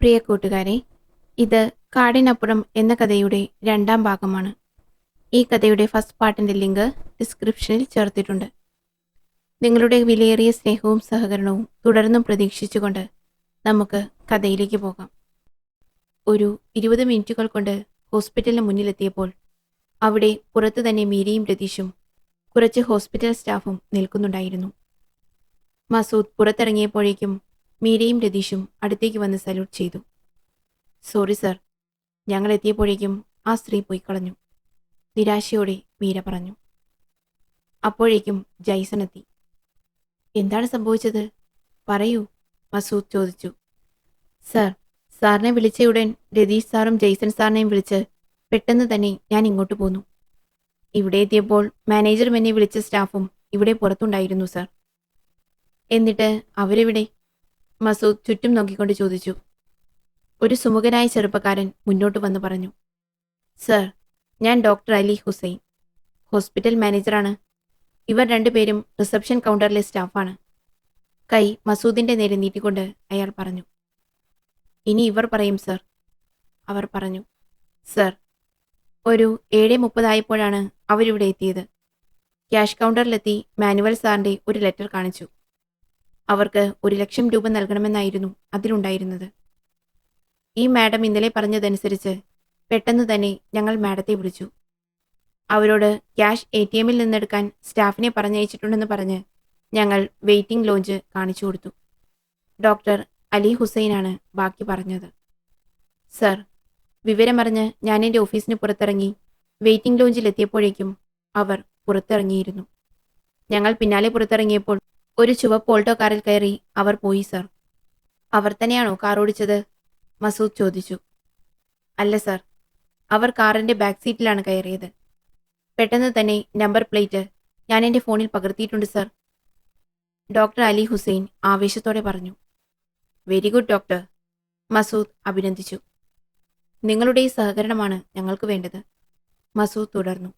പ്രിയ കൂട്ടുകാരെ, ഇത് കാടിനപ്പുറം എന്ന കഥയുടെ രണ്ടാം ഭാഗമാണ്. ഈ കഥയുടെ ഫസ്റ്റ് പാർട്ടിന്റെ ലിങ്ക് ഡിസ്ക്രിപ്ഷനിൽ ചേർത്തിട്ടുണ്ട്. നിങ്ങളുടെ വിലയേറിയ സ്നേഹവും സഹകരണവും തുടർന്നും പ്രതീക്ഷിച്ചുകൊണ്ട് നമുക്ക് കഥയിലേക്ക് പോകാം. ഒരു 20 മിനിറ്റുകൾ കൊണ്ട് ഹോസ്പിറ്റലിന് മുന്നിലെത്തിയപ്പോൾ അവിടെ പുറത്തു തന്നെ മീരയും രതീഷും കുറച്ച് ഹോസ്പിറ്റൽ സ്റ്റാഫും നിൽക്കുന്നുണ്ടായിരുന്നു. മസൂദ് പുറത്തിറങ്ങിയപ്പോഴേക്കും മീരയും രതീഷും അടുത്തേക്ക് വന്ന് സല്യൂട്ട് ചെയ്തു. സോറി സർ, ഞങ്ങൾ എത്തിയപ്പോഴേക്കും ആ സ്ത്രീ പോയി കളഞ്ഞു, നിരാശയോടെ മീര പറഞ്ഞു. അപ്പോഴേക്കും ജയ്സൺ എത്തി. എന്താണ് സംഭവിച്ചത്, പറയൂ, മസൂദ് ചോദിച്ചു. സർ, സാറിനെ വിളിച്ചയുടൻ രതീഷ് സാറും ജയ്സൺ സാറിനെയും വിളിച്ച് പെട്ടെന്ന് തന്നെ ഞാൻ ഇങ്ങോട്ട് പോന്നു. ഇവിടെ എത്തിയപ്പോൾ മാനേജറും എന്നെ വിളിച്ച സ്റ്റാഫും ഇവിടെ പുറത്തുണ്ടായിരുന്നു സർ. എന്നിട്ട് അവരെവിടെ? മസൂദ് ചുറ്റും നോക്കിക്കൊണ്ട് ചോദിച്ചു. ഒരു സുമുഖനായ ചെറുപ്പക്കാരൻ മുന്നോട്ട് വന്ന് പറഞ്ഞു. സർ, ഞാൻ ഡോക്ടർ അലി ഹുസൈൻ, ഹോസ്പിറ്റൽ മാനേജറാണ്. ഇവർ രണ്ടുപേരും റിസപ്ഷൻ കൗണ്ടറിലെ സ്റ്റാഫാണ്. കൈ മസൂദിന്റെ നേരെ നീട്ടിക്കൊണ്ട് അയാൾ പറഞ്ഞു. ഇനി ഇവർ പറയും സർ, അവർ പറഞ്ഞു. സർ, ഒരു 7:30 ആയപ്പോഴാണ് അവരിവിടെ എത്തിയത്. ക്യാഷ് കൗണ്ടറിലെത്തി മാനുവൽ സാറിന്റെ ഒരു ലെറ്റർ കാണിച്ചു. അവർക്ക് 1,00,000 രൂപ നൽകണമെന്നായിരുന്നു അതിലുണ്ടായിരുന്നത്. ഈ മാഡം ഇന്നലെ പറഞ്ഞതനുസരിച്ച് പെട്ടെന്ന് തന്നെ ഞങ്ങൾ മാഡത്തെ വിളിച്ചു. അവരോട് ക്യാഷ് ATM-ൽ നിന്നെടുക്കാൻ സ്റ്റാഫിനെ പറഞ്ഞയച്ചിട്ടുണ്ടെന്ന് പറഞ്ഞ് ഞങ്ങൾ വെയിറ്റിംഗ് ലോഞ്ച് കാണിച്ചു കൊടുത്തു. ഡോക്ടർ അലി ഹുസൈനാണ് ബാക്കി പറഞ്ഞത്. സർ, വിവരമറിഞ്ഞ് ഞാൻ എൻ്റെ ഓഫീസിന് പുറത്തിറങ്ങി വെയിറ്റിംഗ് ലോഞ്ചിലെത്തിയപ്പോഴേക്കും അവർ പുറത്തിറങ്ങിയിരുന്നു. ഞങ്ങൾ പിന്നാലെ പുറത്തിറങ്ങിയപ്പോൾ ഒരു ചുവപ്പ് ഓൾട്ടോ കാറിൽ കയറി അവർ പോയി സർ. അവർ തന്നെയാണോ കാർ ഓടിച്ചത്? മസൂദ് ചോദിച്ചു. അല്ല സർ, അവർ കാറിന്റെ ബാക്ക് സീറ്റിലാണ് കയറിയത്. പെട്ടെന്ന് തന്നെ നമ്പർ പ്ലേറ്റ് ഞാൻ എൻ്റെ ഫോണിൽ പകർത്തിയിട്ടുണ്ട് സർ, ഡോക്ടർ അലി ഹുസൈൻ ആവേശത്തോടെ പറഞ്ഞു. വെരി ഗുഡ് ഡോക്ടർ, മസൂദ് അഭിനന്ദിച്ചു. നിങ്ങളുടെ ഈ സഹകരണമാണ് ഞങ്ങൾക്ക് വേണ്ടത്, മസൂദ് തുടർന്നു.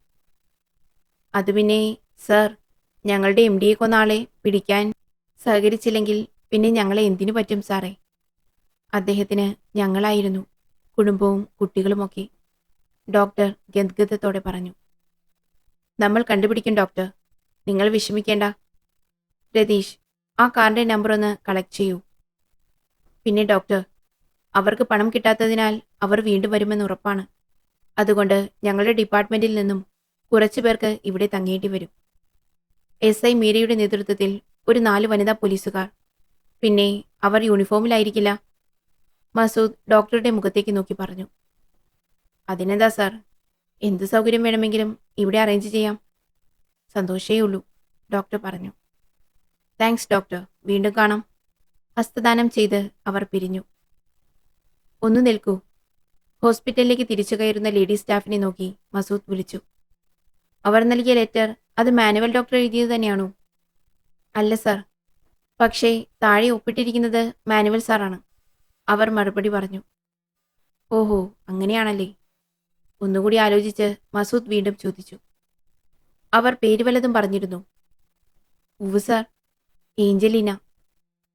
അത് പിന്നെ സർ, ഞങ്ങളുടെ MD-യെ കൊന്ന ആളെ പിടിക്കാൻ സഹകരിച്ചില്ലെങ്കിൽ പിന്നെ ഞങ്ങളെ എന്തിനു പറ്റും സാറേ? അദ്ദേഹത്തിന് ഞങ്ങളായിരുന്നു കുടുംബവും കുട്ടികളുമൊക്കെ, ഡോക്ടർ ഗദ്ഗതത്തോടെ പറഞ്ഞു. നമ്മൾ കണ്ടുപിടിക്കും ഡോക്ടർ, നിങ്ങൾ വിഷമിക്കേണ്ട. രതീഷ്, ആ കാറിന്റെ നമ്പർ ഒന്ന് കളക്ട് ചെയ്യൂ. പിന്നെ ഡോക്ടർ, അവർക്ക് പണം കിട്ടാത്തതിനാൽ അവർ വീണ്ടും വരുമെന്ന് ഉറപ്പാണ്. അതുകൊണ്ട് ഞങ്ങളുടെ ഡിപ്പാർട്ട്മെന്റിൽ നിന്നും കുറച്ചു പേർക്ക് ഇവിടെ തങ്ങേണ്ടി വരും. SI മീരയുടെ നേതൃത്വത്തിൽ ഒരു 4 വനിതാ പോലീസുകാർ. പിന്നെ അവർ യൂണിഫോമിലായിരിക്കില്ല, മസൂദ് ഡോക്ടറുടെ മുഖത്തേക്ക് നോക്കി പറഞ്ഞു. അതിനെന്താ സാർ, എന്ത് സൗകര്യം വേണമെങ്കിലും ഇവിടെ അറേഞ്ച് ചെയ്യാം. സന്തോഷേ ഉള്ളൂ, ഡോക്ടർ പറഞ്ഞു. താങ്ക്സ് ഡോക്ടർ, വീണ്ടും കാണാം. ഹസ്തദാനം ചെയ്ത് അവർ പിരിഞ്ഞു. ഒന്ന് നിൽക്കൂ, ഹോസ്പിറ്റലിലേക്ക് തിരിച്ചു കയറുന്ന ലേഡി സ്റ്റാഫിനെ നോക്കി മസൂദ് വിളിച്ചു. അവർ നൽകിയ ലെറ്റർ അത് മാനുവൽ ഡോക്ടർ എഴുതിയത് തന്നെയാണോ? അല്ല സാർ, പക്ഷേ താഴെ ഒപ്പിട്ടിരിക്കുന്നത് മാനുവൽ സാറാണ്, അവർ മറുപടി പറഞ്ഞു. ഓഹോ, അങ്ങനെയാണല്ലേ? ഒന്നുകൂടി ആലോചിച്ച് മസൂദ് വീണ്ടും ചോദിച്ചു. അവർ പേര് വല്ലതും പറഞ്ഞിരുന്നു? ഉവ് സാർ, ഏഞ്ചലീന,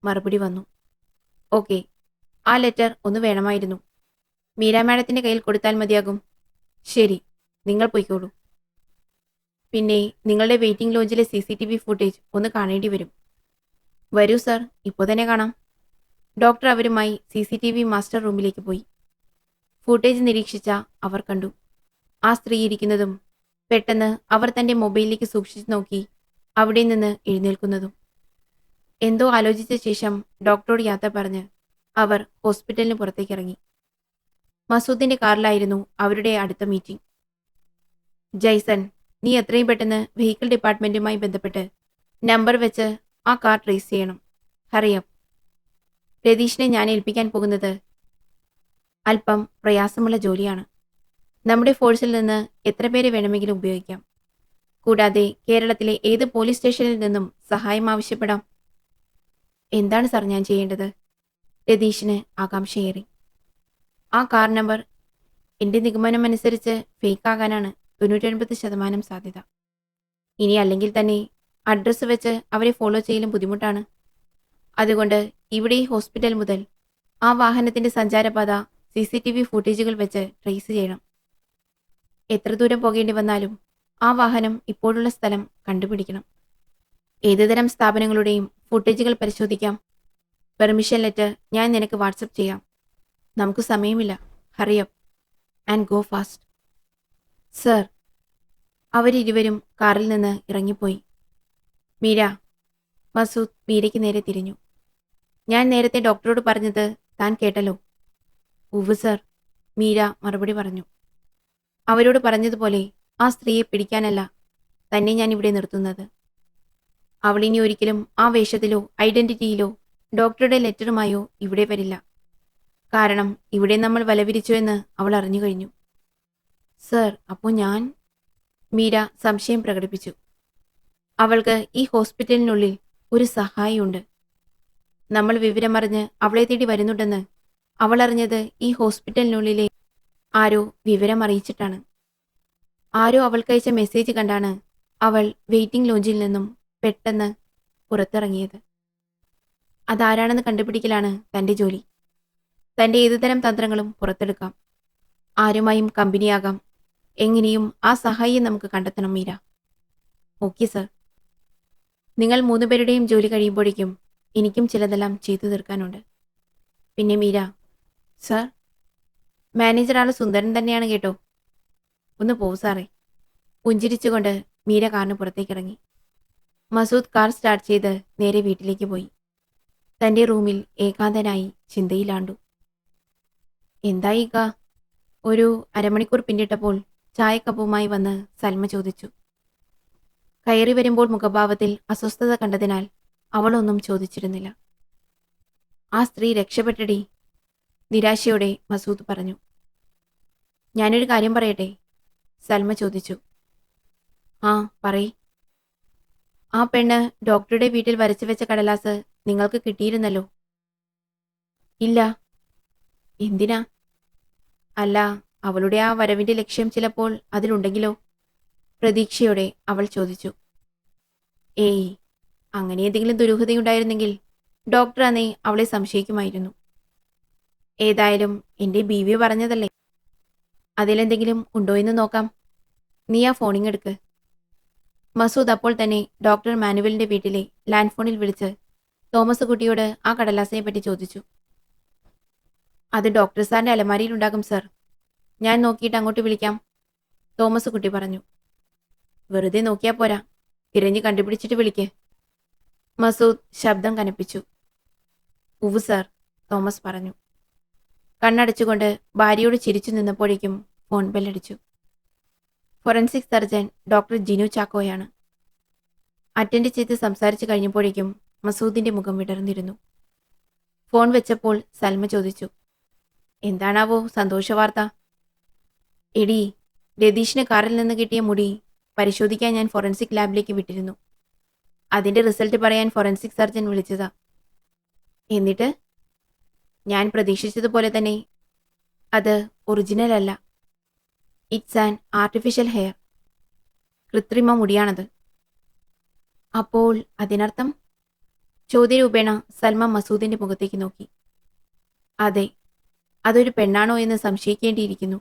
മറുപടി വന്നു. ഓക്കെ, ആ ലെറ്റർ ഒന്ന് വേണമായിരുന്നു. മീര മാഡത്തിന്റെ കയ്യിൽ കൊടുത്താൽ മതിയാകും. ശരി, നിങ്ങൾ പോയിക്കോളൂ. പിന്നെ നിങ്ങളുടെ വെയിറ്റിംഗ് ലോഞ്ചിലെ CCTV ഫുട്ടേജ് ഒന്ന് കാണേണ്ടി വരും. വരൂ സാർ, ഇപ്പോൾ തന്നെ കാണാം. ഡോക്ടർ അവരുമായി CCTV മാസ്റ്റർ റൂമിലേക്ക് പോയി. ഫുട്ടേജ് നിരീക്ഷിച്ച അവർ കണ്ടു, ആ സ്ത്രീ ഇരിക്കുന്നതും പെട്ടെന്ന് അവർ തന്റെ മൊബൈലിലേക്ക് സൂക്ഷിച്ചു നോക്കി അവിടെ നിന്ന് എഴുന്നേൽക്കുന്നതും. എന്തോ ആലോചിച്ച ശേഷം ഡോക്ടറോട് യാത്ര പറഞ്ഞ് അവർ ഹോസ്പിറ്റലിന് പുറത്തേക്ക് ഇറങ്ങി. മസൂദിന്റെ കാറിലായിരുന്നു അവരുടെ അടുത്ത മീറ്റിംഗ്. ജയ്സൺ, നീ എത്രയും പെട്ടെന്ന് വെഹിക്കിൾ ഡിപ്പാർട്ട്മെന്റുമായി ബന്ധപ്പെട്ട് നമ്പർ വെച്ച് ആ കാർ ട്രേസ് ചെയ്യണം. ഹറിയപ്പ്. രതീഷിനെ ഞാൻ ഏൽപ്പിക്കാൻ പോകുന്നത് അല്പം പ്രയാസമുള്ള ജോലിയാണ്. നമ്മുടെ ഫോഴ്സിൽ നിന്ന് എത്ര പേരെ വേണമെങ്കിലും ഉപയോഗിക്കാം. കൂടാതെ കേരളത്തിലെ ഏത് പോലീസ് സ്റ്റേഷനിൽ നിന്നും സഹായം ആവശ്യപ്പെടാം. എന്താണ് സാർ ഞാൻ ചെയ്യേണ്ടത്? രതീഷിന് ആകാംക്ഷയേറി. ആ കാർ നമ്പർ എൻ്റെ നിഗമനമനുസരിച്ച് ഫേക്ക് ആകാനാണ് 99% സാധ്യത. ഇനി അല്ലെങ്കിൽ തന്നെ അഡ്രസ്സ് വെച്ച് അവരെ ഫോളോ ചെയ്യലും ബുദ്ധിമുട്ടാണ്. അതുകൊണ്ട് ഇവിടെ ഈ ഹോസ്പിറ്റൽ മുതൽ ആ വാഹനത്തിന്റെ സഞ്ചാരപാത CCTV ഫുട്ടേജുകൾ വെച്ച് ട്രേസ് ചെയ്യണം. എത്ര ദൂരം പോകേണ്ടി വന്നാലും ആ വാഹനം ഇപ്പോഴുള്ള സ്ഥലം കണ്ടുപിടിക്കണം. ഏതുതരം സ്ഥാപനങ്ങളുടെയും ഫുട്ടേജുകൾ പരിശോധിക്കാം. പെർമിഷൻ ലെറ്റർ ഞാൻ നിനക്ക് വാട്സപ്പ് ചെയ്യാം. നമുക്ക് സമയമില്ല. Hurry up and go fast. Sir. അവരിരുവരും കാറിൽ നിന്ന് ഇറങ്ങിപ്പോയി. മീര. മസൂദ് മീരയ്ക്ക് നേരെ തിരിഞ്ഞു. ഞാൻ നേരത്തെ ഡോക്ടറോട് പറഞ്ഞത് താൻ കേട്ടല്ലോ? ഉവ് സർ, മീര മറുപടി പറഞ്ഞു. അവരോട് പറഞ്ഞതുപോലെ ആ സ്ത്രീയെ പിടിക്കാനല്ല തന്നെ ഞാൻ ഇവിടെ നിർത്തുന്നത്. അവളിനി ഒരിക്കലും ആ വേഷത്തിലോ ഐഡന്റിറ്റിയിലോ ഡോക്ടറുടെ ലെറ്ററുമായോ ഇവിടെ വരില്ല. കാരണം ഇവിടെ നമ്മൾ വലവിരിച്ചു എന്ന് അവൾ അറിഞ്ഞു കഴിഞ്ഞു. സർ, അപ്പോൾ ഞാൻ? മീര സംശയം പ്രകടിപ്പിച്ചു. അവൾക്ക് ഈ ഹോസ്പിറ്റലിനുള്ളിൽ ഒരു സഹായിയുണ്ട്. നമ്മൾ വിവരമറിഞ്ഞ് അവളെ തേടി വരുന്നുണ്ടെന്ന് അവൾ അറിഞ്ഞത് ഈ ഹോസ്പിറ്റലിനുള്ളിലെ ആരോ വിവരം അറിയിച്ചിട്ടാണ്. ആരോ അവൾക്കയച്ച മെസ്സേജ് കണ്ടാണ് അവൾ വെയിറ്റിംഗ് ലോഞ്ചിൽ നിന്നും പെട്ടെന്ന് പുറത്തിറങ്ങിയത്. അതാരാണെന്ന് കണ്ടുപിടിക്കലാണ് തൻ്റെ ജോലി. തൻ്റെ ഏതുതരം തന്ത്രങ്ങളും പുറത്തെടുക്കാം. ആരുമായും കമ്പനിയാകാം. എങ്ങനെയും ആ സഹായിയെ നമുക്ക് കണ്ടെത്തണം മീര. Okay sir. നിങ്ങൾ 3 പേരുടെയും ജോലി കഴിയുമ്പോഴേക്കും എനിക്കും ചിലതെല്ലാം ചെയ്തു തീർക്കാനുണ്ട്. പിന്നെ മീര. സർ. മാനേജർ ആള് സുന്ദരൻ തന്നെയാണ് കേട്ടോ. ഒന്ന് പോവൂ സാറേ. പുഞ്ചിരിച്ചുകൊണ്ട് മീര കാറിന് പുറത്തേക്കിറങ്ങി. മസൂദ് കാർ സ്റ്റാർട്ട് ചെയ്ത് നേരെ വീട്ടിലേക്ക് പോയി. തൻ്റെ റൂമിൽ ഏകാന്തനായി ചിന്തയിലാണ്ടു. എന്തായി കാ? ഒരു അരമണിക്കൂർ പിന്നിട്ടപ്പോൾ ചായക്കപ്പുമായി വന്ന് സൽമ ചോദിച്ചു. കയറി വരുമ്പോൾ മുഖഭാവത്തിൽ അസ്വസ്ഥത കണ്ടതിനാൽ അവളൊന്നും ചോദിച്ചിരുന്നില്ല. ആ സ്ത്രീ രക്ഷപ്പെട്ടടി, നിരാശയോടെ മസൂദ് പറഞ്ഞു. ഞാനൊരു കാര്യം പറയട്ടെ? സൽമ ചോദിച്ചു. ആ, പറയ്. ആ പെണ്ണ് ഡോക്ടറുടെ വീട്ടിൽ വരച്ചു വെച്ച കടലാസ് നിങ്ങൾക്ക് കിട്ടിയിരുന്നല്ലോ? ഇല്ല. എന്തിനാ? അല്ല, അവളുടെ ആ വരവിന്റെ ലക്ഷ്യം ചിലപ്പോൾ അതിലുണ്ടെങ്കിലോ? പ്രതീക്ഷയോടെ അവൾ ചോദിച്ചു. ഏയ്, അങ്ങനെ എന്തെങ്കിലും ദുരൂഹതയുണ്ടായിരുന്നെങ്കിൽ ഡോക്ടർ അന്നേ അവളെ സംശയിക്കുമായിരുന്നു. ഏതായാലും എൻ്റെ ബീവി പറഞ്ഞതല്ലേ, അതിലെന്തെങ്കിലും ഉണ്ടോ എന്ന് നോക്കാം. നീ ആ ഫോണിങ് എടുക്ക്. മസൂദ് അപ്പോൾ തന്നെ ഡോക്ടർ മാനുവലിന്റെ വീട്ടിലെ ലാൻഡ് ഫോണിൽ വിളിച്ച് തോമസ് കുട്ടിയോട് ആ കടലാസിനെ പറ്റി ചോദിച്ചു. അത് ഡോക്ടർ സാറിന്റെ അലമാരിയിലുണ്ടാകും സർ. ഞാൻ നോക്കിയിട്ട് അങ്ങോട്ട് വിളിക്കാം, തോമസ് കുട്ടി പറഞ്ഞു. വെറുതെ നോക്കിയാ പോരാ, തിരഞ്ഞു കണ്ടുപിടിച്ചിട്ട് വിളിക്ക്. മസൂദ് ശബ്ദം കനപ്പിച്ചു. ഉവ് സർ, തോമസ് പറഞ്ഞു. കണ്ണടച്ചുകൊണ്ട് ഭാര്യയോട് ചിരിച്ചു നിന്നപ്പോഴേക്കും ഫോൺ ബെല്ലടിച്ചു. ഫോറൻസിക് സർജൻ ഡോക്ടർ ജിനു ചാക്കോയാണ്. അറ്റൻഡ് ചെയ്ത് സംസാരിച്ചു കഴിഞ്ഞപ്പോഴേക്കും മസൂദിന്റെ മുഖം വിടർന്നിരുന്നു. ഫോൺ വെച്ചപ്പോൾ സൽമ ചോദിച്ചു. എന്താണാവോ സന്തോഷവാർത്ത? എടി, രതീഷിന് കാറിൽ നിന്ന് കിട്ടിയ മുടി പരിശോധിക്കാൻ ഞാൻ ഫോറൻസിക് ലാബിലേക്ക് വിട്ടിരുന്നു. അതിന്റെ റിസൾട്ട് പറയാൻ ഫോറൻസിക് സർജൻ വിളിച്ചതാ. എന്നിട്ട്? ഞാൻ പ്രതീക്ഷിച്ചതുപോലെ തന്നെ അത് ഒറിജിനൽ അല്ല. It's an artificial hair. കൃത്രിമ മുടിയാണത്. അപ്പോൾ അതിനർത്ഥം? ചോദ്യരൂപേണ സൽമ മസൂദിന്റെ മുഖത്തേക്ക് നോക്കി. അതെ, അതൊരു പെണ്ണാണോ എന്ന് സംശയിക്കേണ്ടിയിരിക്കുന്നു.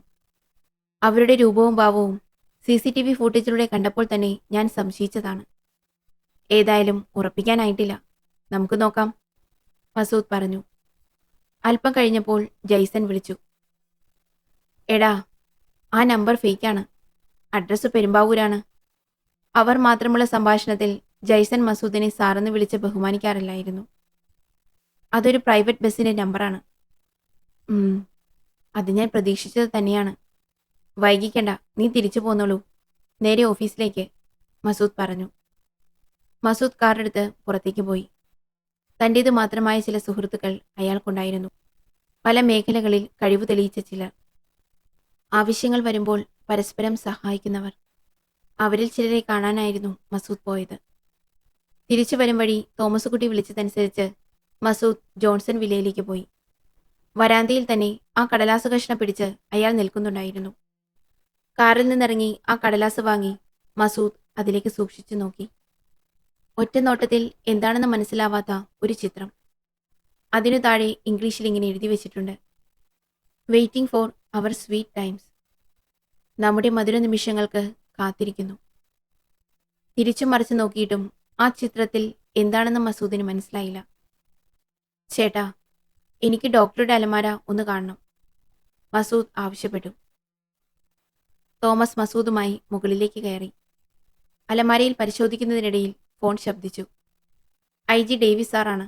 അവരുടെ രൂപവും ഭാവവും CCTV ഫുട്ടേജിലൂടെ കണ്ടപ്പോൾ തന്നെ ഞാൻ സംശയിച്ചതാണ്. ഏതായാലും ഉറപ്പിക്കാനായിട്ടില്ല. നമുക്ക് നോക്കാം, മസൂദ് പറഞ്ഞു. അല്പം കഴിഞ്ഞപ്പോൾ ജയ്സൺ വിളിച്ചു. എടാ, ആ നമ്പർ ഫേക്കാണ്. അഡ്രസ്സ് പെരുമ്പാവൂരാണ്. അവർ മാത്രമുള്ള സംഭാഷണത്തിൽ ജയ്സൺ മസൂദിനെ സാറെന്ന് വിളിച്ച് ബഹുമാനിക്കാറില്ലായിരുന്നു. അതൊരു പ്രൈവറ്റ് ബസ്സിന്റെ നമ്പറാണ്. അത് ഞാൻ പ്രതീക്ഷിച്ചത് തന്നെയാണ്. വൈകിക്കണ്ട, നീ തിരിച്ചു പോന്നോളൂ. നേരെ ഓഫീസിലേക്ക്, മസൂദ് പറഞ്ഞു. മസൂദ് കാറെടുത്ത് പുറത്തേക്ക് പോയി. തൻ്റേത് മാത്രമായ ചില സുഹൃത്തുക്കൾ അയാൾക്കുണ്ടായിരുന്നു. പല മേഖലകളിൽ കഴിവ് തെളിയിച്ച ചിലർ. ആവശ്യങ്ങൾ വരുമ്പോൾ പരസ്പരം സഹായിക്കുന്നവർ. അവരിൽ ചിലരെ കാണാനായിരുന്നു മസൂദ് പോയത്. തിരിച്ചു വരും വഴി തോമസ് കുട്ടി വിളിച്ചതനുസരിച്ച് മസൂദ് ജോൺസൺ വില്ലയിലേക്ക് പോയി. വരാന്തയിൽ തന്നെ ആ കടലാസ് കഷ്ണം പിടിച്ച് അയാൾ നിൽക്കുന്നുണ്ടായിരുന്നു. കാറിൽ നിന്നിറങ്ങി ആ കടലാസ് വാങ്ങി മസൂദ് അതിലേക്ക് സൂക്ഷിച്ചു നോക്കി. ഒറ്റ നോട്ടത്തിൽ എന്താണെന്ന് മനസ്സിലാവാത്ത ഒരു ചിത്രം. അതിനു താഴെ ഇംഗ്ലീഷിൽ ഇങ്ങനെ എഴുതി വെച്ചിട്ടുണ്ട്: waiting for our sweet times. നമ്മുടെ മധുര നിമിഷങ്ങൾക്ക് കാത്തിരിക്കുന്നു. തിരിച്ചും മറിച്ച് നോക്കിയിട്ടും ആ ചിത്രത്തിൽ എന്താണെന്ന് മസൂദിന് മനസ്സിലായില്ല. ചേട്ടാ, എനിക്ക് ഡോക്ടറുടെ അലമാര ഒന്ന് കാണണം, മസൂദ് ആവശ്യപ്പെട്ടു. തോമസ് മസൂദുമായി മുകളിലേക്ക് കയറി. അലമാരയിൽ പരിശോധിക്കുന്നതിനിടയിൽ ഫോൺ ശബ്ദിച്ചു. IG ഡേവിസ് സാറാണ്.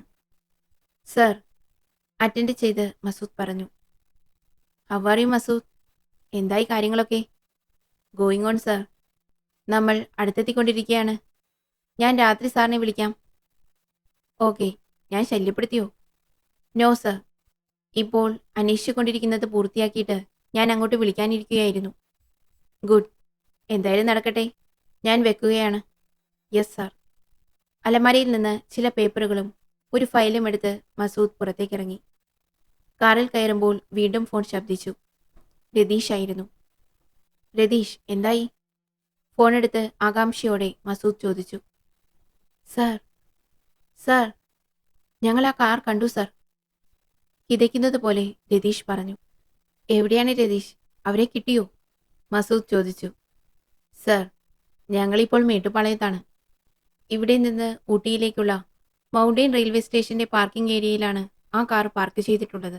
സർ, അറ്റൻഡ് ചെയ്ത് മസൂദ് പറഞ്ഞു. How are you Masood? എന്തായി കാര്യങ്ങളൊക്കെ? Going on sir. നമ്മൾ അടുത്തെത്തിക്കൊണ്ടിരിക്കുകയാണ്. ഞാൻ രാത്രി സാറിനെ വിളിക്കാം. ഓക്കെ. ഞാൻ ശല്യപ്പെടുത്തിയോ? No sir. ഇപ്പോൾ അന്വേഷിച്ചുകൊണ്ടിരിക്കുന്നത് പൂർത്തിയാക്കിയിട്ട് ഞാൻ അങ്ങോട്ട് വിളിക്കാനിരിക്കുകയായിരുന്നു. ഗുഡ്. എന്തായാലും നടക്കട്ടെ. ഞാൻ വെക്കുകയാണ്. Yes sir. അലമാരയിൽ നിന്ന് ചില പേപ്പറുകളും ഒരു ഫയലും എടുത്ത് മസൂദ് പുറത്തേക്കിറങ്ങി. കാറിൽ കയറുമ്പോൾ വീണ്ടും ഫോൺ ശബ്ദിച്ചു. രതീഷ് ആയിരുന്നു. രതീഷ്, എന്തായി? ഫോണെടുത്ത് ആകാംക്ഷയോടെ മസൂദ് ചോദിച്ചു. സർ, സർ, ഞങ്ങൾ ആ കാർ കണ്ടു സർ. കിതയ്ക്കുന്നത് പോലെ രതീഷ് പറഞ്ഞു. എവിടെയാണ് രതീഷ്? അവരെ കിട്ടിയോ? മസൂദ് ചോദിച്ചു. സർ, ഞങ്ങളിപ്പോൾ മേട്ടുപ്പാളയത്താണ്. ഇവിടെ നിന്ന് ഊട്ടിയിലേക്കുള്ള മൗണ്ടെയിൻ റെയിൽവേ സ്റ്റേഷന്റെ പാർക്കിംഗ് ഏരിയയിലാണ് ആ കാർ പാർക്ക് ചെയ്തിട്ടുള്ളത്.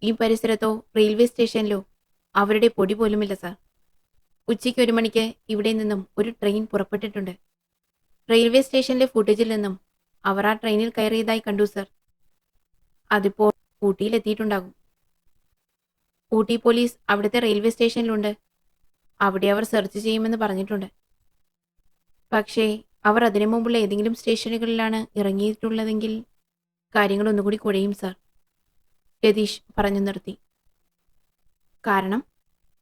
ഈ പരിസരത്തോ റെയിൽവേ സ്റ്റേഷനിലോ അവരുടെ പൊടി പോലുമില്ല സർ. ഉച്ചയ്ക്ക് 1 മണിക്ക് ഇവിടെ നിന്നും ഒരു ട്രെയിൻ പുറപ്പെട്ടിട്ടുണ്ട്. റെയിൽവേ സ്റ്റേഷനിലെ ഫുട്ടേജിൽ നിന്നും അവർ ആ ട്രെയിനിൽ കയറിയതായി കണ്ടു സർ. അതിപ്പോൾ ഊട്ടിയിലെത്തിയിട്ടുണ്ടാകും. ഊട്ടി പോലീസ് അവിടുത്തെ റെയിൽവേ സ്റ്റേഷനിലുണ്ട്. അവിടെ അവർ സെർച്ച് ചെയ്യുമെന്ന് പറഞ്ഞിട്ടുണ്ട്. പക്ഷേ അവർ അതിനു മുമ്പുള്ള ഏതെങ്കിലും സ്റ്റേഷനുകളിലാണ് ഇറങ്ങിയിട്ടുള്ളതെങ്കിൽ കാര്യങ്ങൾ ഒന്നുകൂടി കുഴയും സർ. രതീഷ് പറഞ്ഞു നിർത്തി. കാരണം?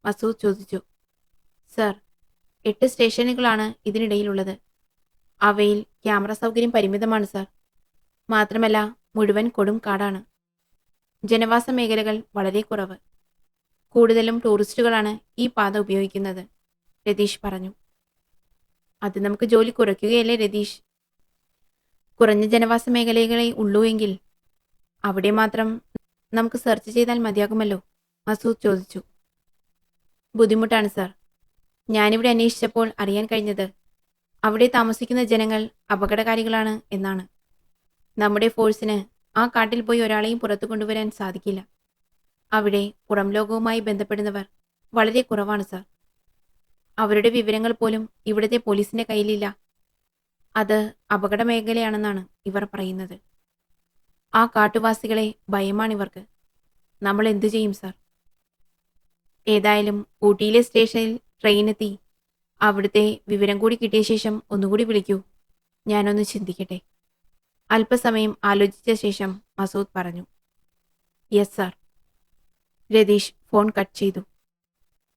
മസൂദ് ചോദിച്ചു. സർ, 8 സ്റ്റേഷനുകളാണ് ഇതിനിടയിലുള്ളത്. അവയിൽ ക്യാമറ സൗകര്യം പരിമിതമാണ് സർ. മാത്രമല്ല മുഴുവൻ കൊടും കാടാണ്. ജനവാസ മേഖലകൾ വളരെ കുറവ്. കൂടുതലും ടൂറിസ്റ്റുകളാണ് ഈ പാത ഉപയോഗിക്കുന്നത്, രതീഷ് പറഞ്ഞു. അത് നമുക്ക് ജോലി കുറയ്ക്കുകയല്ലേ രതീഷ്? കുറഞ്ഞ ജനവാസ മേഖലകളെ ഉള്ളൂ എങ്കിൽ അവിടെ മാത്രം നമുക്ക് സെർച്ച് ചെയ്താൽ മതിയാകുമല്ലോ, മസൂദ് ചോദിച്ചു. ബുദ്ധിമുട്ടാണ് സർ. ഞാനിവിടെ അന്വേഷിച്ചപ്പോൾ അറിയാൻ കഴിഞ്ഞത് അവിടെ താമസിക്കുന്ന ജനങ്ങൾ അപകടകാരികളാണ് എന്നാണ്. നമ്മുടെ ഫോഴ്സിന് ആ കാട്ടിൽ പോയി ഒരാളെയും പുറത്തു കൊണ്ടുവരാൻ സാധിക്കില്ല. അവിടെ പുറം ലോകവുമായി ബന്ധപ്പെടുന്നവർ വളരെ കുറവാണ് സർ. അവരുടെ വിവരങ്ങൾ പോലും ഇവിടുത്തെ പോലീസിന്റെ കയ്യിലില്ല. അത് അപകട മേഖലയാണെന്നാണ് ഇവർ പറയുന്നത്. ആ കാട്ടുവാസികളെ ഭയമാണിവർക്ക്. നമ്മൾ എന്തു ചെയ്യും സർ? ഏതായാലും ഊട്ടിയിലെ സ്റ്റേഷനിൽ ട്രെയിനെത്തി. അവിടുത്തെ വിവരം കൂടി കിട്ടിയ ശേഷം ഒന്നുകൂടി വിളിക്കൂ. ഞാനൊന്ന് ചിന്തിക്കട്ടെ. അല്പസമയം ആലോചിച്ച ശേഷം മസൂദ് പറഞ്ഞു. Yes sir. Ratheesh phone cut ചെയ്തു.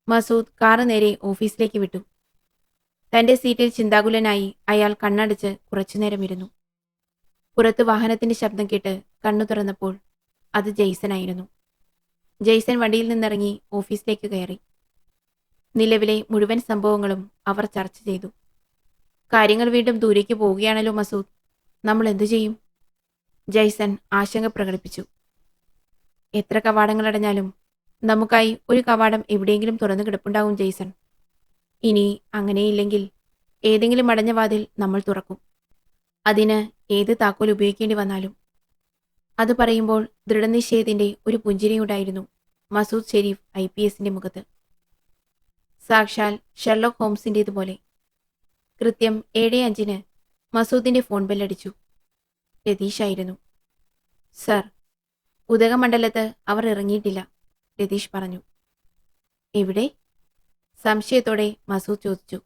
മസൂദ് കാറ് നേരെ ഓഫീസിലേക്ക് വിട്ടു. തന്റെ സീറ്റിൽ ചിന്താകുലനായി അയാൾ കണ്ണടച്ച് കുറച്ചുനേരം ഇരുന്നു. പുറത്ത് വാഹനത്തിന്റെ ശബ്ദം കേട്ട് കണ്ണു തുറന്നപ്പോൾ അത് ജെയ്സനായിരുന്നു. ജെയ്സൺ വണ്ടിയിൽ നിന്നിറങ്ങി ഓഫീസിലേക്ക് കയറി. നിലവിലെ മുഴുവൻ സംഭവങ്ങളും അവർ ചർച്ച ചെയ്തു. കാര്യങ്ങൾ വീണ്ടും ദൂരേക്ക് പോവുകയാണല്ലോ മസൂദ്. നമ്മൾ എന്തു ചെയ്യും? ജെയ്സൺ ആശങ്ക പ്രകടിപ്പിച്ചു. എത്ര കവാടങ്ങൾ അടഞ്ഞാലും നമുക്കായി ഒരു കവാടം എവിടെയെങ്കിലും തുറന്നു കിടപ്പുണ്ടാവും ജെയ്സൺ. ഇനി അങ്ങനെയില്ലെങ്കിൽ ഏതെങ്കിലും അടഞ്ഞ വാതിൽ നമ്മൾ തുറക്കും. അതിന് ഏത് താക്കോൽ ഉപയോഗിക്കേണ്ടി വന്നാലും. അത് പറയുമ്പോൾ ദൃഢനിശ്ചയത്തിന്റെ ഒരു പുഞ്ചിരിയുണ്ടായിരുന്നു മസൂദ് ഷെരീഫ് IPSന്റെ മുഖത്ത്. സാക്ഷാൽ ഷെർലോക്ക് ഹോംസിൻ്റേതുപോലെ. കൃത്യം 7:05 മസൂദിന്റെ ഫോൺ ബെല്ലടിച്ചു. രതീഷായിരുന്നു. സർ, ഉദകമണ്ഡലത്ത് അവർ ഇറങ്ങിയിട്ടില്ല, രതീഷ് പറഞ്ഞു. എവിടെ? സംശയത്തോടെ മസൂദ് ചോദിച്ചു.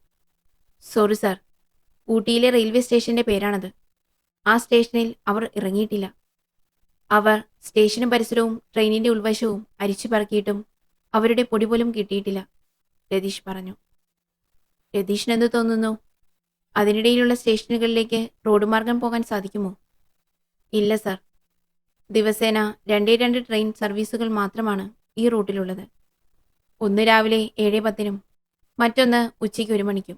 സോറി സർ, ഊട്ടിയിലെ റെയിൽവേ സ്റ്റേഷന്റെ പേരാണത്. ആ സ്റ്റേഷനിൽ അവർ ഇറങ്ങിയിട്ടില്ല. അവർ സ്റ്റേഷനും പരിസരവും ട്രെയിനിന്റെ ഉൾവശവും അരിച്ചു പറക്കിയിട്ടും അവരുടെ പൊടി പോലും കിട്ടിയിട്ടില്ല, രതീഷ് പറഞ്ഞു. രതീഷിനെന്ത് തോന്നുന്നു? അതിനിടയിലുള്ള സ്റ്റേഷനുകളിലേക്ക് റോഡ് മാർഗം പോകാൻ സാധിക്കുമോ? ഇല്ല സർ. ദിവസേന 2 ട്രെയിൻ സർവീസുകൾ മാത്രമാണ് ഈ റൂട്ടിലുള്ളത്. ഒന്ന് രാവിലെ 7:10 മറ്റൊന്ന് ഉച്ചയ്ക്ക് 1 മണിക്കും.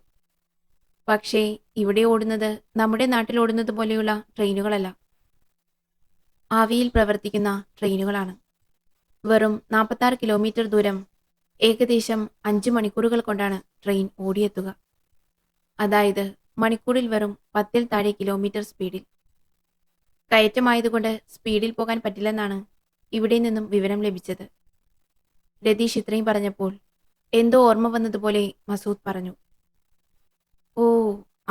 പക്ഷേ ഇവിടെ ഓടുന്നത് നമ്മുടെ നാട്ടിൽ ഓടുന്നത് പോലെയുള്ള ട്രെയിനുകളല്ല. ആവിയിൽ പ്രവർത്തിക്കുന്ന ട്രെയിനുകളാണ്. വെറും 46 കിലോമീറ്റർ ദൂരം ഏകദേശം 5 മണിക്കൂറുകൾ കൊണ്ടാണ് ട്രെയിൻ ഓടിയെത്തുക. അതായത് മണിക്കൂറിൽ വെറും 10-ൽ താഴെ കിലോമീറ്റർ സ്പീഡിൽ. കയറ്റമായതുകൊണ്ട് സ്പീഡിൽ പോകാൻ പറ്റില്ലെന്നാണ് ഇവിടെ നിന്നും വിവരം ലഭിച്ചത്. രതീഷ് ഇത്രയും പറഞ്ഞപ്പോൾ എന്തോ ഓർമ്മ വന്നതുപോലെ മസൂദ് പറഞ്ഞു. ഓ,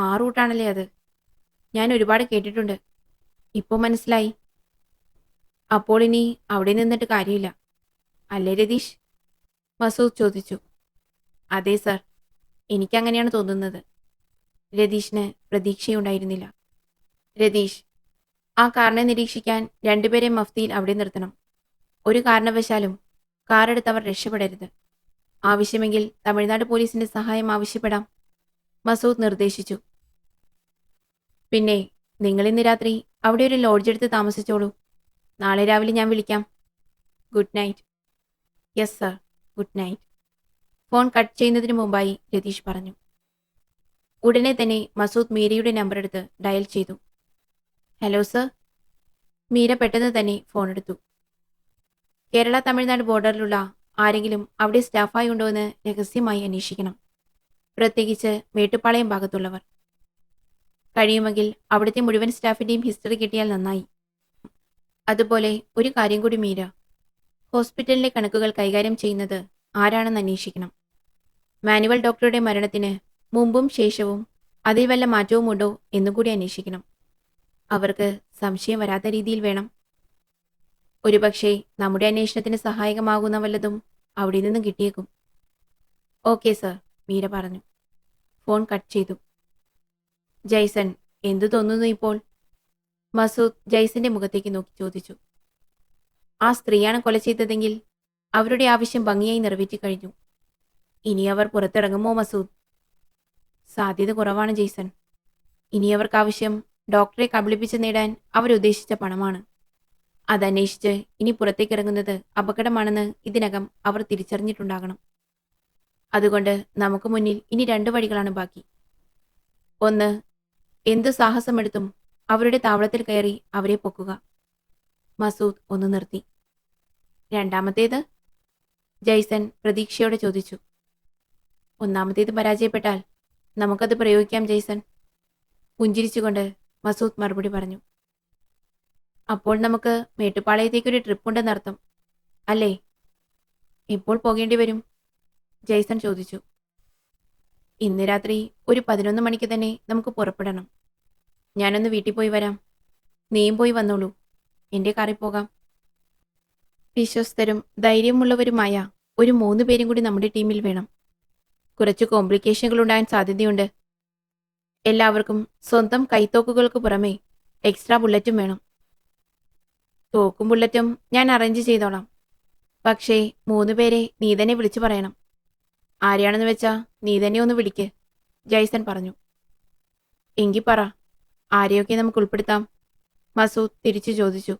ആ റൂട്ടാണല്ലേ അത്. ഞാൻ ഒരുപാട് കേട്ടിട്ടുണ്ട്. ഇപ്പോൾ മനസ്സിലായി. അപ്പോൾ ഇനി അവിടെ നിന്നിട്ട് കാര്യമില്ല അല്ലേ രതീഷ്? മസൂദ് ചോദിച്ചു. അതെ സർ, എനിക്കങ്ങനെയാണ് തോന്നുന്നത്. രതീഷിന് പ്രതീക്ഷയുണ്ടായിരുന്നില്ല. രതീഷ്, ആ കാറിനെ നിരീക്ഷിക്കാൻ രണ്ടുപേരെ മഫ്തിയിൽ അവിടെ നിർത്തണം. ഒരു കാരണവശാലും കാറെടുത്തവർ രക്ഷപ്പെടരുത്. ആവശ്യമെങ്കിൽ തമിഴ്നാട് പോലീസിന്റെ സഹായം ആവശ്യപ്പെടാം, മസൂദ് നിർദ്ദേശിച്ചു. പിന്നെ നിങ്ങൾ ഇന്ന് രാത്രി അവിടെ ഒരു ലോഡ്ജ് എടുത്ത് താമസിച്ചോളൂ. നാളെ രാവിലെ ഞാൻ വിളിക്കാം. Good night. Yes sir, good night. Phone cut ചെയ്യുന്നതിന് മുമ്പായി രതീഷ് പറഞ്ഞു. ഉടനെ തന്നെ മസൂദ് മീരയുടെ നമ്പർ എടുത്ത് ഡയൽ ചെയ്തു. Hello sir. മീര പെട്ടെന്ന് തന്നെ ഫോൺ എടുത്തു. കേരള തമിഴ്നാട് ബോർഡറിലുള്ള ആരെങ്കിലും അവിടെ സ്റ്റാഫായി ഉണ്ടോ എന്ന് രഹസ്യമായി അന്വേഷിക്കണം. പ്രത്യേകിച്ച് മേട്ടുപ്പാളയം ഭാഗത്തുള്ളവർ. കഴിയുമെങ്കിൽ അവിടുത്തെ മുഴുവൻ സ്റ്റാഫിന്റെയും ഹിസ്റ്ററി കിട്ടിയാൽ നന്നായി. അതുപോലെ ഒരു കാര്യം കൂടി മീര, ഹോസ്പിറ്റലിലെ കണക്കുകൾ കൈകാര്യം ചെയ്യുന്നത് ആരാണെന്ന് അന്വേഷിക്കണം. മാനുവൽ ഡോക്ടറുടെ മരണത്തിന് മുമ്പും ശേഷവും അതിൽ വല്ല മാറ്റവും ഉണ്ടോ എന്നുകൂടി അന്വേഷിക്കണം. അവർക്ക് സംശയം വരാത്ത രീതിയിൽ വേണം. ഒരുപക്ഷെ നമ്മുടെ അന്വേഷണത്തിന് സഹായകമാകുന്ന വല്ലതും അവിടെ നിന്നും കിട്ടിയേക്കും. ഓക്കെ സർ, മീര പറഞ്ഞു. ഫോൺ കട്ട് ചെയ്തു. ജയ്സൺ, എന്തു തോന്നുന്നു ഇപ്പോൾ? മസൂദ് ജയ്സന്റെ മുഖത്തേക്ക് നോക്കി ചോദിച്ചു. ആ സ്ത്രീയാണ് കൊല ചെയ്തതെങ്കിൽ അവരുടെ ആവശ്യം ഭംഗിയായി നിറവേറ്റി കഴിഞ്ഞു. ഇനി അവർ പുറത്തിറങ്ങുമോ മസൂദ്? സാധ്യത കുറവാണ് ജയ്സൺ. ഇനി അവർക്ക് ആവശ്യം ഡോക്ടറെ കബളിപ്പിച്ച് നേടാൻ അവരുദ്ദേശിച്ച പണമാണ്. അതന്വേഷിച്ച് ഇനി പുറത്തേക്കിറങ്ങുന്നത് അപകടമാണെന്ന് ഇതിനകം അവർ തിരിച്ചറിഞ്ഞിട്ടുണ്ടാകണം. അതുകൊണ്ട് നമുക്ക് മുന്നിൽ ഇനി 2 വഴികളാണ് ബാക്കി. ഒന്ന്, എന്തു സാഹസമെടുത്തും അവരുടെ താവളത്തിൽ കയറി അവരെ പൊക്കുക. മസൂദ് ഒന്ന് നിർത്തി. രണ്ടാമത്തേത്? ജയ്സൺ പ്രതീക്ഷയോടെ ചോദിച്ചു. ഒന്നാമത്തേത് പരാജയപ്പെട്ടാൽ നമുക്കത് പ്രയോഗിക്കാം ജയ്സൺ, പുഞ്ചിരിച്ചുകൊണ്ട് മസൂദ് മറുപടി പറഞ്ഞു. അപ്പോൾ നമുക്ക് മേട്ടുപ്പാളയത്തേക്കൊരു ട്രിപ്പുണ്ടെന്നർത്ഥം അല്ലേ? എപ്പോൾ പോകേണ്ടി വരും? ജയ്സൺ ചോദിച്ചു. ഇന്ന് രാത്രി ഒരു 11 മണിക്ക് തന്നെ നമുക്ക് പുറപ്പെടണം. ഞാനൊന്ന് വീട്ടിൽ പോയി വരാം. നീയും പോയി വന്നോളൂ. എൻ്റെ കാറിൽ പോകാം. വിശ്വസ്തരും ധൈര്യമുള്ളവരുമായ ഒരു 3 പേരും കൂടി നമ്മുടെ ടീമിൽ വേണം. കുറച്ച് കോംപ്ലിക്കേഷനുകൾ ഉണ്ടാകാൻ സാധ്യതയുണ്ട്. എല്ലാവർക്കും സ്വന്തം കൈത്തോക്കുകൾക്ക് പുറമെ എക്സ്ട്രാ ബുള്ളറ്റും വേണം. തോക്കും ബുള്ളറ്റും ഞാൻ അറേഞ്ച് ചെയ്തോളാം. പക്ഷേ 3 പേരെ നീ തന്നെ വിളിച്ചു പറയണം. ആരെയാണെന്ന് വെച്ചാ നീ തന്നെ ഒന്ന് വിളിക്ക്, ജയ്സൺ പറഞ്ഞു. എങ്കി പറ, ആരെയൊക്കെ നമുക്ക് ഉൾപ്പെടുത്താം? മസൂദ് തിരിച്ചു ചോദിച്ചു.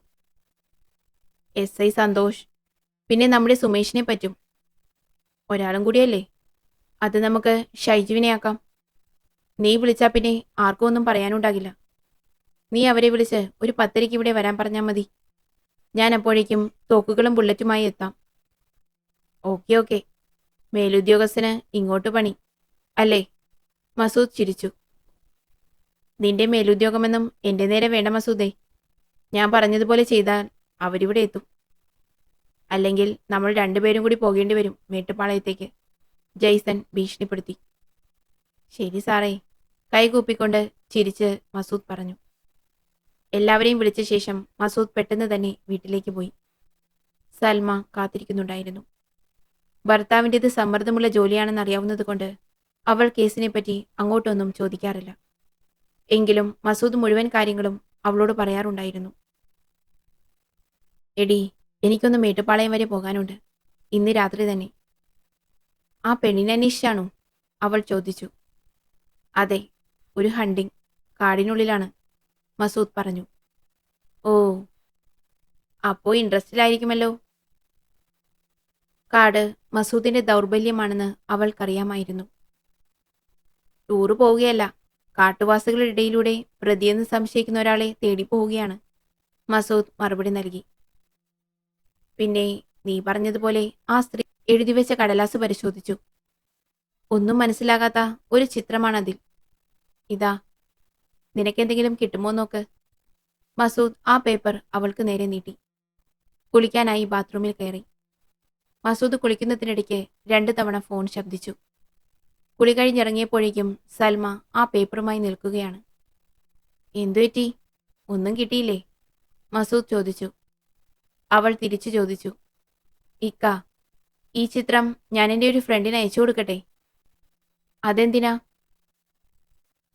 SI സന്തോഷ്, പിന്നെ നമ്മുടെ സുമേഷിനെ പറ്റും. ഒരാളും കൂടിയല്ലേ? അത് നമുക്ക് ഷൈജുവിനെ ആക്കാം. നീ വിളിച്ചാൽ പിന്നെ ആർക്കും ഒന്നും പറയാനുണ്ടാകില്ല. നീ അവരെ വിളിച്ച് ഒരു 10:30 ഇവിടെ വരാൻ പറഞ്ഞാൽ മതി. ഞാൻ അപ്പോഴേക്കും തോക്കുകളും ബുള്ളറ്റുമായി എത്താം. ഓക്കെ ഓക്കെ, മേലുദ്യോഗസ്ഥന് ഇങ്ങോട്ട് പണി അല്ലേ? മസൂദ് ചിരിച്ചു. നിന്റെ മേലുദ്യോഗമെന്നും എൻ്റെ നേരെ വേണ്ട മസൂദേ. ഞാൻ പറഞ്ഞതുപോലെ ചെയ്താൽ അവരിവിടെ എത്തും. അല്ലെങ്കിൽ നമ്മൾ 2 പേരും കൂടി പോകേണ്ടി വരും മേട്ടുപ്പാളയത്തേക്ക്, ജയ്സൺ ഭീഷണിപ്പെടുത്തി. ശരി സാറേ, കൈകൂപ്പിക്കൊണ്ട് ചിരിച്ച് മസൂദ് പറഞ്ഞു. എല്ലാവരെയും വിളിച്ച ശേഷം മസൂദ് പെട്ടെന്ന് തന്നെ വീട്ടിലേക്ക് പോയി. സൽമ കാത്തിരിക്കുന്നുണ്ടായിരുന്നു. ഭർത്താവിൻ്റെത് സമ്മർദ്ദമുള്ള ജോലിയാണെന്ന് അറിയാവുന്നതുകൊണ്ട് അവൾ കേസിനെപ്പറ്റി അങ്ങോട്ടൊന്നും ചോദിക്കാറില്ല. എങ്കിലും മസൂദ് മുഴുവൻ കാര്യങ്ങളും അവളോട് പറയാറുണ്ടായിരുന്നു. എടി, എനിക്കൊന്ന് മേട്ടുപ്പാളയം വരെ പോകാനുണ്ട്, ഇന്ന് രാത്രി തന്നെ. ആ പെണ്ണിനെ അന്വേഷിച്ചാണോ? അവൾ ചോദിച്ചു. അതെ, ഒരു ഹണ്ടിങ്, കാടിനുള്ളിലാണ്, മസൂദ് പറഞ്ഞു. ഓ, അപ്പോ ഇൻട്രസ്റ്റിലായിരിക്കുമല്ലോ. കാട് മസൂദിന്റെ ദൗർബല്യമാണെന്ന് അവൾക്കറിയാമായിരുന്നു. ടൂറ് പോവുകയല്ല, കാട്ടുവാസികളുടെ ഇടയിലൂടെ പ്രതിയെന്ന് സംശയിക്കുന്ന ഒരാളെ തേടി പോവുകയാണ്. മസൂദ് മറുപടി നൽകി. പിന്നെ നീ പറഞ്ഞതുപോലെ ആ സ്ത്രീ എഴുതിവെച്ച കടലാസ് പരിശോധിച്ചു. ഒന്നും മനസ്സിലാകാത്ത ഒരു ചിത്രമാണതിൽ. ഇതാ, നിനക്കെന്തെങ്കിലും കിട്ടുമോ നോക്ക്. മസൂദ് ആ പേപ്പർ അവൾക്ക് നേരെ നീട്ടി. കുളിക്കാനായി ബാത്റൂമിൽ കയറി. മസൂദ് കുളിക്കുന്നതിനിടയ്ക്ക് 2 തവണ ഫോൺ ശബ്ദിച്ചു. കുളി കഴിഞ്ഞിറങ്ങിയപ്പോഴേക്കും സൽമ ആ പേപ്പറുമായി നിൽക്കുകയാണ്. എന്തുപറ്റി? ഒന്നും കിട്ടിയില്ലേ? മസൂദ് ചോദിച്ചു. അവൾ തിരിച്ചു ചോദിച്ചു. ഇക്ക, ഈ ചിത്രം ഞാൻ എൻ്റെ ഒരു ഫ്രണ്ടിന് അയച്ചു കൊടുക്കട്ടെ? അതെന്തിനാ?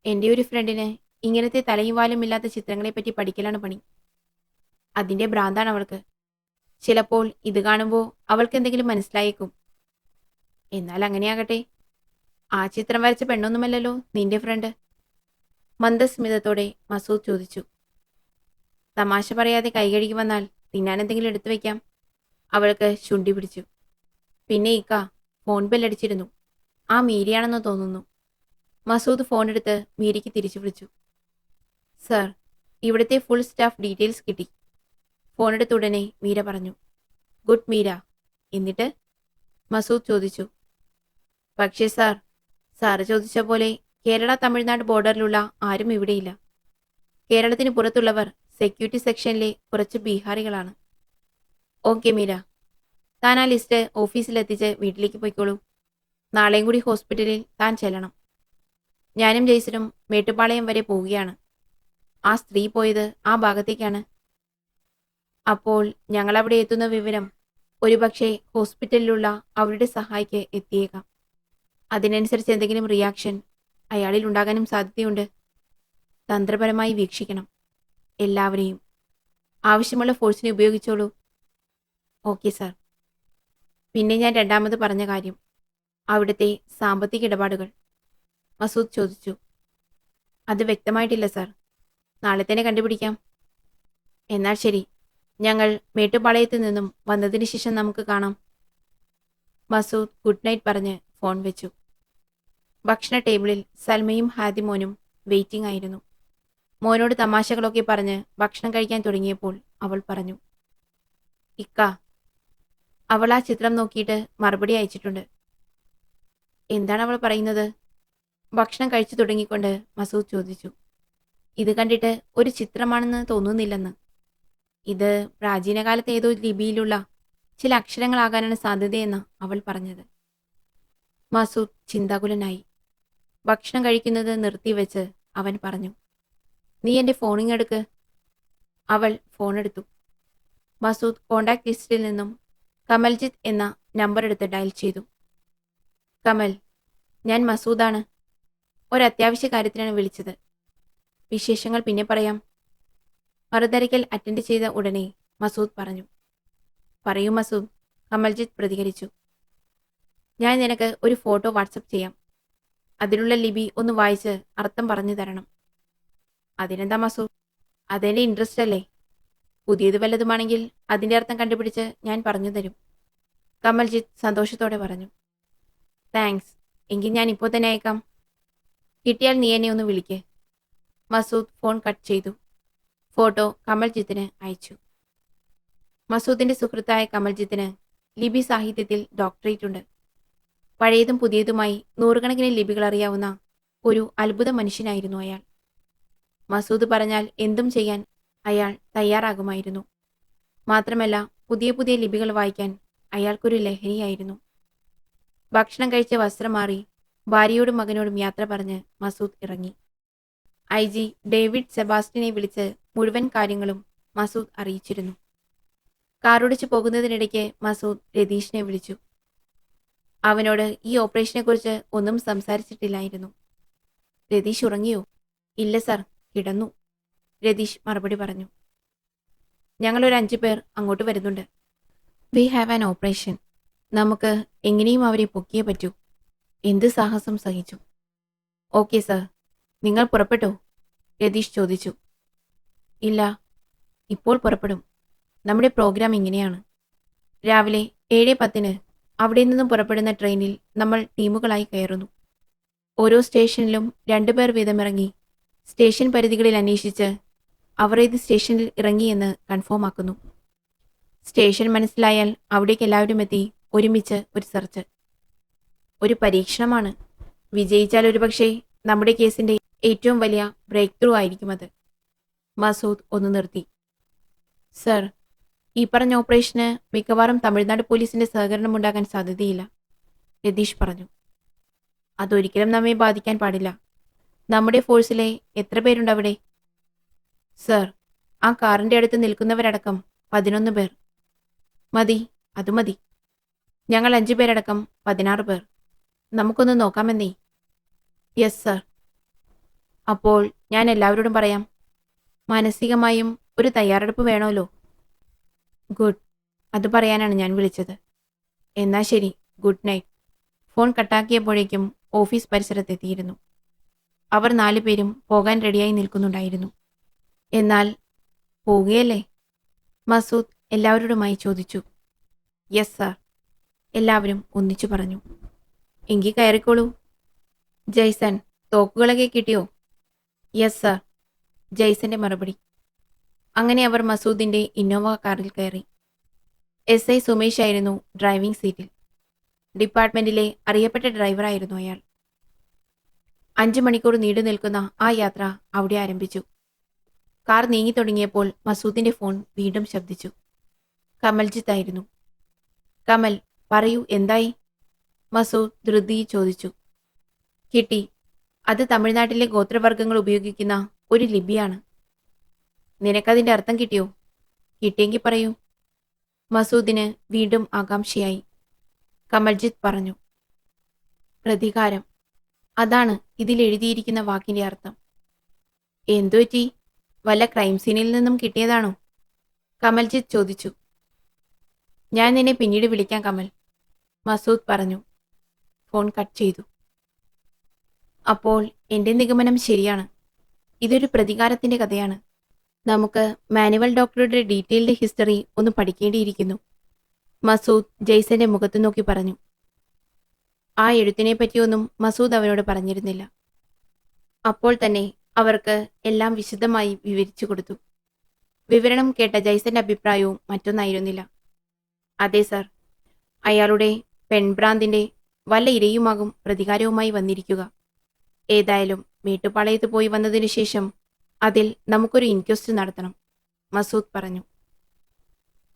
എൻ്റെ ഒരു ഫ്രണ്ടിന് ഇങ്ങനത്തെ തലയും വാലും ഇല്ലാത്ത ചിത്രങ്ങളെപ്പറ്റി പഠിക്കലാണ് പണി. അതിൻ്റെ ഭ്രാന്താണ് അവൾക്ക്. ചിലപ്പോൾ ഇത് കാണുമ്പോൾ അവൾക്ക് എന്തെങ്കിലും മനസ്സിലായേക്കും. എന്നാൽ അങ്ങനെയാകട്ടെ. ആ ചിത്രം വരച്ച പെണ്ണൊന്നുമല്ലല്ലോ നിന്റെ ഫ്രണ്ട്? മന്ദസ്മിതത്തോടെ മസൂദ് ചോദിച്ചു. തമാശ പറയാതെ കൈകഴുകി വന്നാൽ തിന്നാൻ എന്തെങ്കിലും എടുത്തു വയ്ക്കാം. അവൾക്ക് ചുണ്ടി പിടിച്ചു. പിന്നെ ഇക്ക, ഫോൺ ബെല്ലടിച്ചിരുന്നു. ആ മീരയാണെന്ന് തോന്നുന്നു. മസൂദ് ഫോണെടുത്ത് മീരയ്ക്ക് തിരിച്ചു വിളിച്ചു. സർ, ഇവിടുത്തെ ഫുൾ സ്റ്റാഫ് ഡീറ്റെയിൽസ് കിട്ടി. ഫോണെടുത്ത ഉടനെ മീര പറഞ്ഞു. ഗുഡ് മീര. എന്നിട്ട്? മസൂദ് ചോദിച്ചു. പക്ഷേ സാർ, സാറ് ചോദിച്ച പോലെ കേരള തമിഴ്നാട് ബോർഡറിലുള്ള ആരും ഇവിടെയില്ല. കേരളത്തിന് പുറത്തുള്ളവർ സെക്യൂരിറ്റി സെക്ഷനിലെ കുറച്ച് ബീഹാറികളാണ്. ഓക്കെ മീര, താൻ ആ ലിസ്റ്റ് ഓഫീസിലെത്തിച്ച് വീട്ടിലേക്ക് പോയിക്കോളൂ. നാളെയും കൂടി ഹോസ്പിറ്റലിൽ താൻ ചെല്ലണം. ഞാനും ജെയ്സനും മേട്ടുപ്പാളയം വരെ പോവുകയാണ്. ആ സ്ത്രീ പോയത് ആ ഭാഗത്തേക്കാണ്. അപ്പോൾ ഞങ്ങൾ അവിടെ എത്തുന്ന വിവരം ഒരുപക്ഷെ ഹോസ്പിറ്റലിലുള്ള അവരുടെ സഹായിക്ക് എത്തിയേക്കാം. അതിനനുസരിച്ച് എന്തെങ്കിലും റിയാക്ഷൻ അയാളിൽ ഉണ്ടാകാനും സാധ്യതയുണ്ട്. തന്ത്രപരമായി വീക്ഷിക്കണം എല്ലാവരെയും. ആവശ്യമുള്ള ഫോഴ്സിനെ ഉപയോഗിച്ചോളൂ. Okay sir. പിന്നെ ഞാൻ രണ്ടാമത് പറഞ്ഞ കാര്യം, അവിടുത്തെ സാമ്പത്തിക ഇടപാടുകൾ. മസൂദ് ചോദിച്ചു. അത് വ്യക്തമായിട്ടില്ല സാർ. നാളെ തന്നെ കണ്ടുപിടിക്കാം. എന്നാൽ ശരി, ഞങ്ങൾ മേട്ടുപാളയത്ത് നിന്നും വന്നതിന് ശേഷം നമുക്ക് കാണാം. മസൂദ് ഗുഡ് നൈറ്റ് പറഞ്ഞ് ഫോൺ വെച്ചു. ഭക്ഷണ ടേബിളിൽ സൽമയും ഹാദിമോനും വെയിറ്റിംഗ് ആയിരുന്നു. മോനോട് തമാശകളൊക്കെ പറഞ്ഞ് ഭക്ഷണം കഴിക്കാൻ തുടങ്ങിയപ്പോൾ അവൾ പറഞ്ഞു. ഇക്ക, അവൾ ആ ചിത്രം നോക്കിയിട്ട് മറുപടി അയച്ചിട്ടുണ്ട്. എന്താണ് അവൾ പറയുന്നത്? ഭക്ഷണം കഴിച്ചു തുടങ്ങിക്കൊണ്ട് മസൂദ് ചോദിച്ചു. ഇത് കണ്ടിട്ട് ഒരു ചിത്രമാണെന്ന് തോന്നുന്നില്ലെന്ന്. ഇത് പ്രാചീനകാലത്ത് ഏതോ ലിപിയിലുള്ള ചില അക്ഷരങ്ങളാകാനാണ് സാധ്യതയെന്ന് അവൾ പറഞ്ഞത്. മസൂദ് ചിന്താകുലനായി. ഭക്ഷണം കഴിക്കുന്നത് നിർത്തിവെച്ച് അവൻ പറഞ്ഞു. നീ എൻ്റെ ഫോണിങ്ങെടുക്ക്. അവൾ ഫോണെടുത്തു. മസൂദ് കോണ്ടാക്ട് ലിസ്റ്റിൽ നിന്നും കമൽജിത്ത് എന്ന നമ്പർ എടുത്ത് ഡയൽ ചെയ്തു. കമൽ, ഞാൻ മസൂദാണ്. ഒരത്യാവശ്യ കാര്യത്തിനാണ് വിളിച്ചത്. വിശേഷങ്ങൾ പിന്നെ പറയാം. മറുതരയ്ക്കൽ അറ്റൻഡ് ചെയ്ത ഉടനെ മസൂദ് പറഞ്ഞു. പറയൂ മസൂദ്, കമൽജിത്ത് പ്രതികരിച്ചു. ഞാൻ നിനക്ക് ഒരു ഫോട്ടോ വാട്സപ്പ് ചെയ്യാം. അതിലുള്ള ലിപി ഒന്ന് വായിച്ച് അർത്ഥം പറഞ്ഞു തരണം. അതിനെന്താ മസൂദ്, അതെൻ്റെ ഇൻട്രസ്റ്റ് അല്ലേ? പുതിയത് വല്ലതുമാണെങ്കിൽ അതിൻ്റെ അർത്ഥം കണ്ടുപിടിച്ച് ഞാൻ പറഞ്ഞു തരും. കമൽജിത്ത് സന്തോഷത്തോടെ പറഞ്ഞു. താങ്ക്സ്, എങ്കിൽ ഞാൻ ഇപ്പോൾ തന്നെ അയക്കാം. കിട്ടിയാൽ നീ എന്നെ ഒന്ന് വിളിക്ക്. മസൂദ് ഫോൺ കട്ട് ചെയ്തു. ഫോട്ടോ കമൽജിത്തിന് അയച്ചു. മസൂദിന്റെ സുഹൃത്തായ കമൽജിത്തിന് ലിപി സാഹിത്യത്തിൽ ഡോക്ടറേറ്റ് ഉണ്ട്. പഴയതും പുതിയതുമായി നൂറുകണക്കിന് ലിപികൾ അറിയാവുന്ന ഒരു അത്ഭുത മനുഷ്യനായിരുന്നു അയാൾ. മസൂദ് പറഞ്ഞാൽ എന്തും ചെയ്യാൻ അയാൾ തയ്യാറാകുമായിരുന്നു. മാത്രമല്ല, പുതിയ പുതിയ ലിപികൾ വായിക്കാൻ അയാൾക്കൊരു ലഹരിയായിരുന്നു. ഭക്ഷണം കഴിച്ച് വസ്ത്രം മാറി ഭാര്യയോടും മകനോടും യാത്ര പറഞ്ഞ് മസൂദ് ഇറങ്ങി. IG ഡേവിഡ് സെബാസ്റ്റ്യനെ വിളിച്ച് മുഴുവൻ കാര്യങ്ങളും മസൂദ് അറിയിച്ചിരുന്നു. കാറോടിച്ചു പോകുന്നതിനിടയ്ക്ക് മസൂദ് രതീഷിനെ വിളിച്ചു. അവനോട് ഈ ഓപ്പറേഷനെക്കുറിച്ച് ഒന്നും സംസാരിച്ചിട്ടില്ലായിരുന്നു. രതീഷ് ഉറങ്ങിയോ? ഇല്ല സർ, കിടന്നു. രതീഷ് മറുപടി പറഞ്ഞു. ഞങ്ങളൊരു 5 പേർ അങ്ങോട്ട് വരുന്നുണ്ട്. We have an operation. നമുക്ക് എങ്ങനെയും അവരെ പൊക്കിയേ പറ്റൂ. എന്ത് സാഹസം സഹിച്ചു. Okay sir. നിങ്ങൾ പുറപ്പെട്ടോ? രതീഷ് ചോദിച്ചു. ഇല്ല, ഇപ്പോൾ പുറപ്പെടും. നമ്മുടെ പ്രോഗ്രാം ഇങ്ങനെയാണ്. രാവിലെ 7:10 അവിടെ നിന്നും പുറപ്പെടുന്ന ട്രെയിനിൽ നമ്മൾ ടീമുകളായി കയറുന്നു. ഓരോ സ്റ്റേഷനിലും 2 പേർ വീതമിറങ്ങി സ്റ്റേഷൻ പരിധികളിൽ അന്വേഷിച്ച് അവർ ഏത് സ്റ്റേഷനിൽ ഇറങ്ങിയെന്ന് കൺഫേം ആക്കുന്നു. സ്റ്റേഷൻ മനസ്സിലായാൽ അവിടേക്ക് എല്ലാവരും എത്തി ഒരുമിച്ച് ഒരു സെർച്ച്. ഒരു പരീക്ഷണമാണ്. വിജയിച്ചാൽ ഒരുപക്ഷെ നമ്മുടെ കേസിന്റെ ഏറ്റവും വലിയ ബ്രേക്ക് ത്രൂ ആയിരിക്കും അത്. മസൂദ് ഒന്ന് നിർത്തി. സർ, ഈ പറഞ്ഞ ഓപ്പറേഷന് മിക്കവാറും തമിഴ്നാട് പോലീസിന്റെ സഹകരണം ഉണ്ടാകാൻ സാധ്യതയില്ല, രതീഷ് പറഞ്ഞു. അതൊരിക്കലും നമ്മെ ബാധിക്കാൻ പാടില്ല. നമ്മുടെ ഫോഴ്സിലെ എത്ര പേരുണ്ട് അവിടെ? സർ, ആ കാറിന്റെ അടുത്ത് നിൽക്കുന്നവരടക്കം 11 പേർ. മതി, അത് മതി. ഞങ്ങൾ 5 പേരടക്കം 16 പേർ. നമുക്കൊന്ന് നോക്കാമെന്നേ. Yes sir. അപ്പോൾ ഞാൻ എല്ലാവരോടും പറയാം. മാനസികമായും ഒരു തയ്യാറെടുപ്പ് വേണമല്ലോ. ഗുഡ്, അത് പറയാനാണ് ഞാൻ വിളിച്ചത്. എന്നാ ശരി, ഗുഡ് നൈറ്റ്. ഫോൺ കട്ടാക്കിയപ്പോഴേക്കും ഓഫീസ് പരിസരത്തെത്തിയിരുന്നു. അവർ 4 പേരും പോകാൻ റെഡിയായി നിൽക്കുന്നുണ്ടായിരുന്നു. എന്നാൽ പോവുകയല്ലേ? മസൂദ് എല്ലാവരോടുമായി ചോദിച്ചു. യെസ് സാർ, എല്ലാവരും ഒന്നിച്ചു പറഞ്ഞു. എങ്കിൽ കയറിക്കോളൂ. ജയ്സൺ, തോക്കുകളൊക്കെ കിട്ടിയോ? യെസ് സാർ, ജയ്സന്റെ മറുപടി. അങ്ങനെ അവർ മസൂദിന്റെ ഇന്നോവ കാറിൽ കയറി. SI സുമേഷ് ആയിരുന്നു ഡ്രൈവിംഗ് സീറ്റിൽ. ഡിപ്പാർട്ട്മെന്റിലെ അറിയപ്പെട്ട ഡ്രൈവറായിരുന്നു അയാൾ. 5 മണിക്കൂർ നീണ്ടു നിൽക്കുന്ന ആ യാത്ര അവിടെ ആരംഭിച്ചു. കാർ നീങ്ങി തുടങ്ങിയപ്പോൾ മസൂദിന്റെ ഫോൺ വീണ്ടും ശബ്ദിച്ചു. കമൽജിത്ത് ആയിരുന്നു. കമൽ, പറയൂ, എന്തായി? മസൂദ് ധൃതിയിൽ ചോദിച്ചു. കിട്ടി. അത് തമിഴ്നാട്ടിലെ ഗോത്രവർഗ്ഗങ്ങൾ ഉപയോഗിക്കുന്ന ഒരു ലിപിയാണ്. നിനക്കതിന്റെ അർത്ഥം കിട്ടിയോ? കിട്ടിയെങ്കിൽ പറയൂ. മസൂദിന് വീണ്ടും ആകാംക്ഷയായി. കമൽജിത്ത് പറഞ്ഞു. പ്രതികാരം, അതാണ് ഇതിൽ എഴുതിയിരിക്കുന്ന വാക്കിന്റെ അർത്ഥം. എന്തുപറ്റി? വല്ല ക്രൈം സീനിൽ നിന്നും കിട്ടിയതാണോ? കമൽജിത്ത് ചോദിച്ചു. ഞാൻ നിന്നെ പിന്നീട് വിളിക്കാം കമൽ, മസൂദ് പറഞ്ഞു. ഫോൺ കട്ട് ചെയ്തു. അപ്പോൾ എന്റെ നിഗമനം ശരിയാണ്. ഇതൊരു പ്രതികാരത്തിന്റെ കഥയാണ്. നമുക്ക് മാനുവൽ ഡോക്ടറുടെ ഡീറ്റെയിൽഡ് ഹിസ്റ്ററി ഒന്ന് പഠിക്കേണ്ടിയിരിക്കുന്നു, മസൂദ് ജയ്സന്റെ മുഖത്ത് നോക്കി പറഞ്ഞു. ആ എഴുത്തിനെ പറ്റിയൊന്നും മസൂദ് അവനോട് പറഞ്ഞിരുന്നില്ല. അപ്പോൾ തന്നെ അവർക്ക് എല്ലാം വിശദമായി വിവരിച്ചു കൊടുത്തു. വിവരണം കേട്ട ജയ്സന്റെ അഭിപ്രായവും മറ്റൊന്നായിരുന്നില്ല. അതെ സർ, അയാളുടെ പെൺഭ്രാന്തിന്റെ വല്ല ഇരയുമാകും പ്രതികാരവുമായി വന്നിരിക്കുക. ഏതായാലും മേട്ടുപാളയത്ത് പോയി വന്നതിനു ശേഷം അതിൽ നമുക്കൊരു ഇൻക്വസ്റ്റ് നടത്തണം, മസൂദ് പറഞ്ഞു.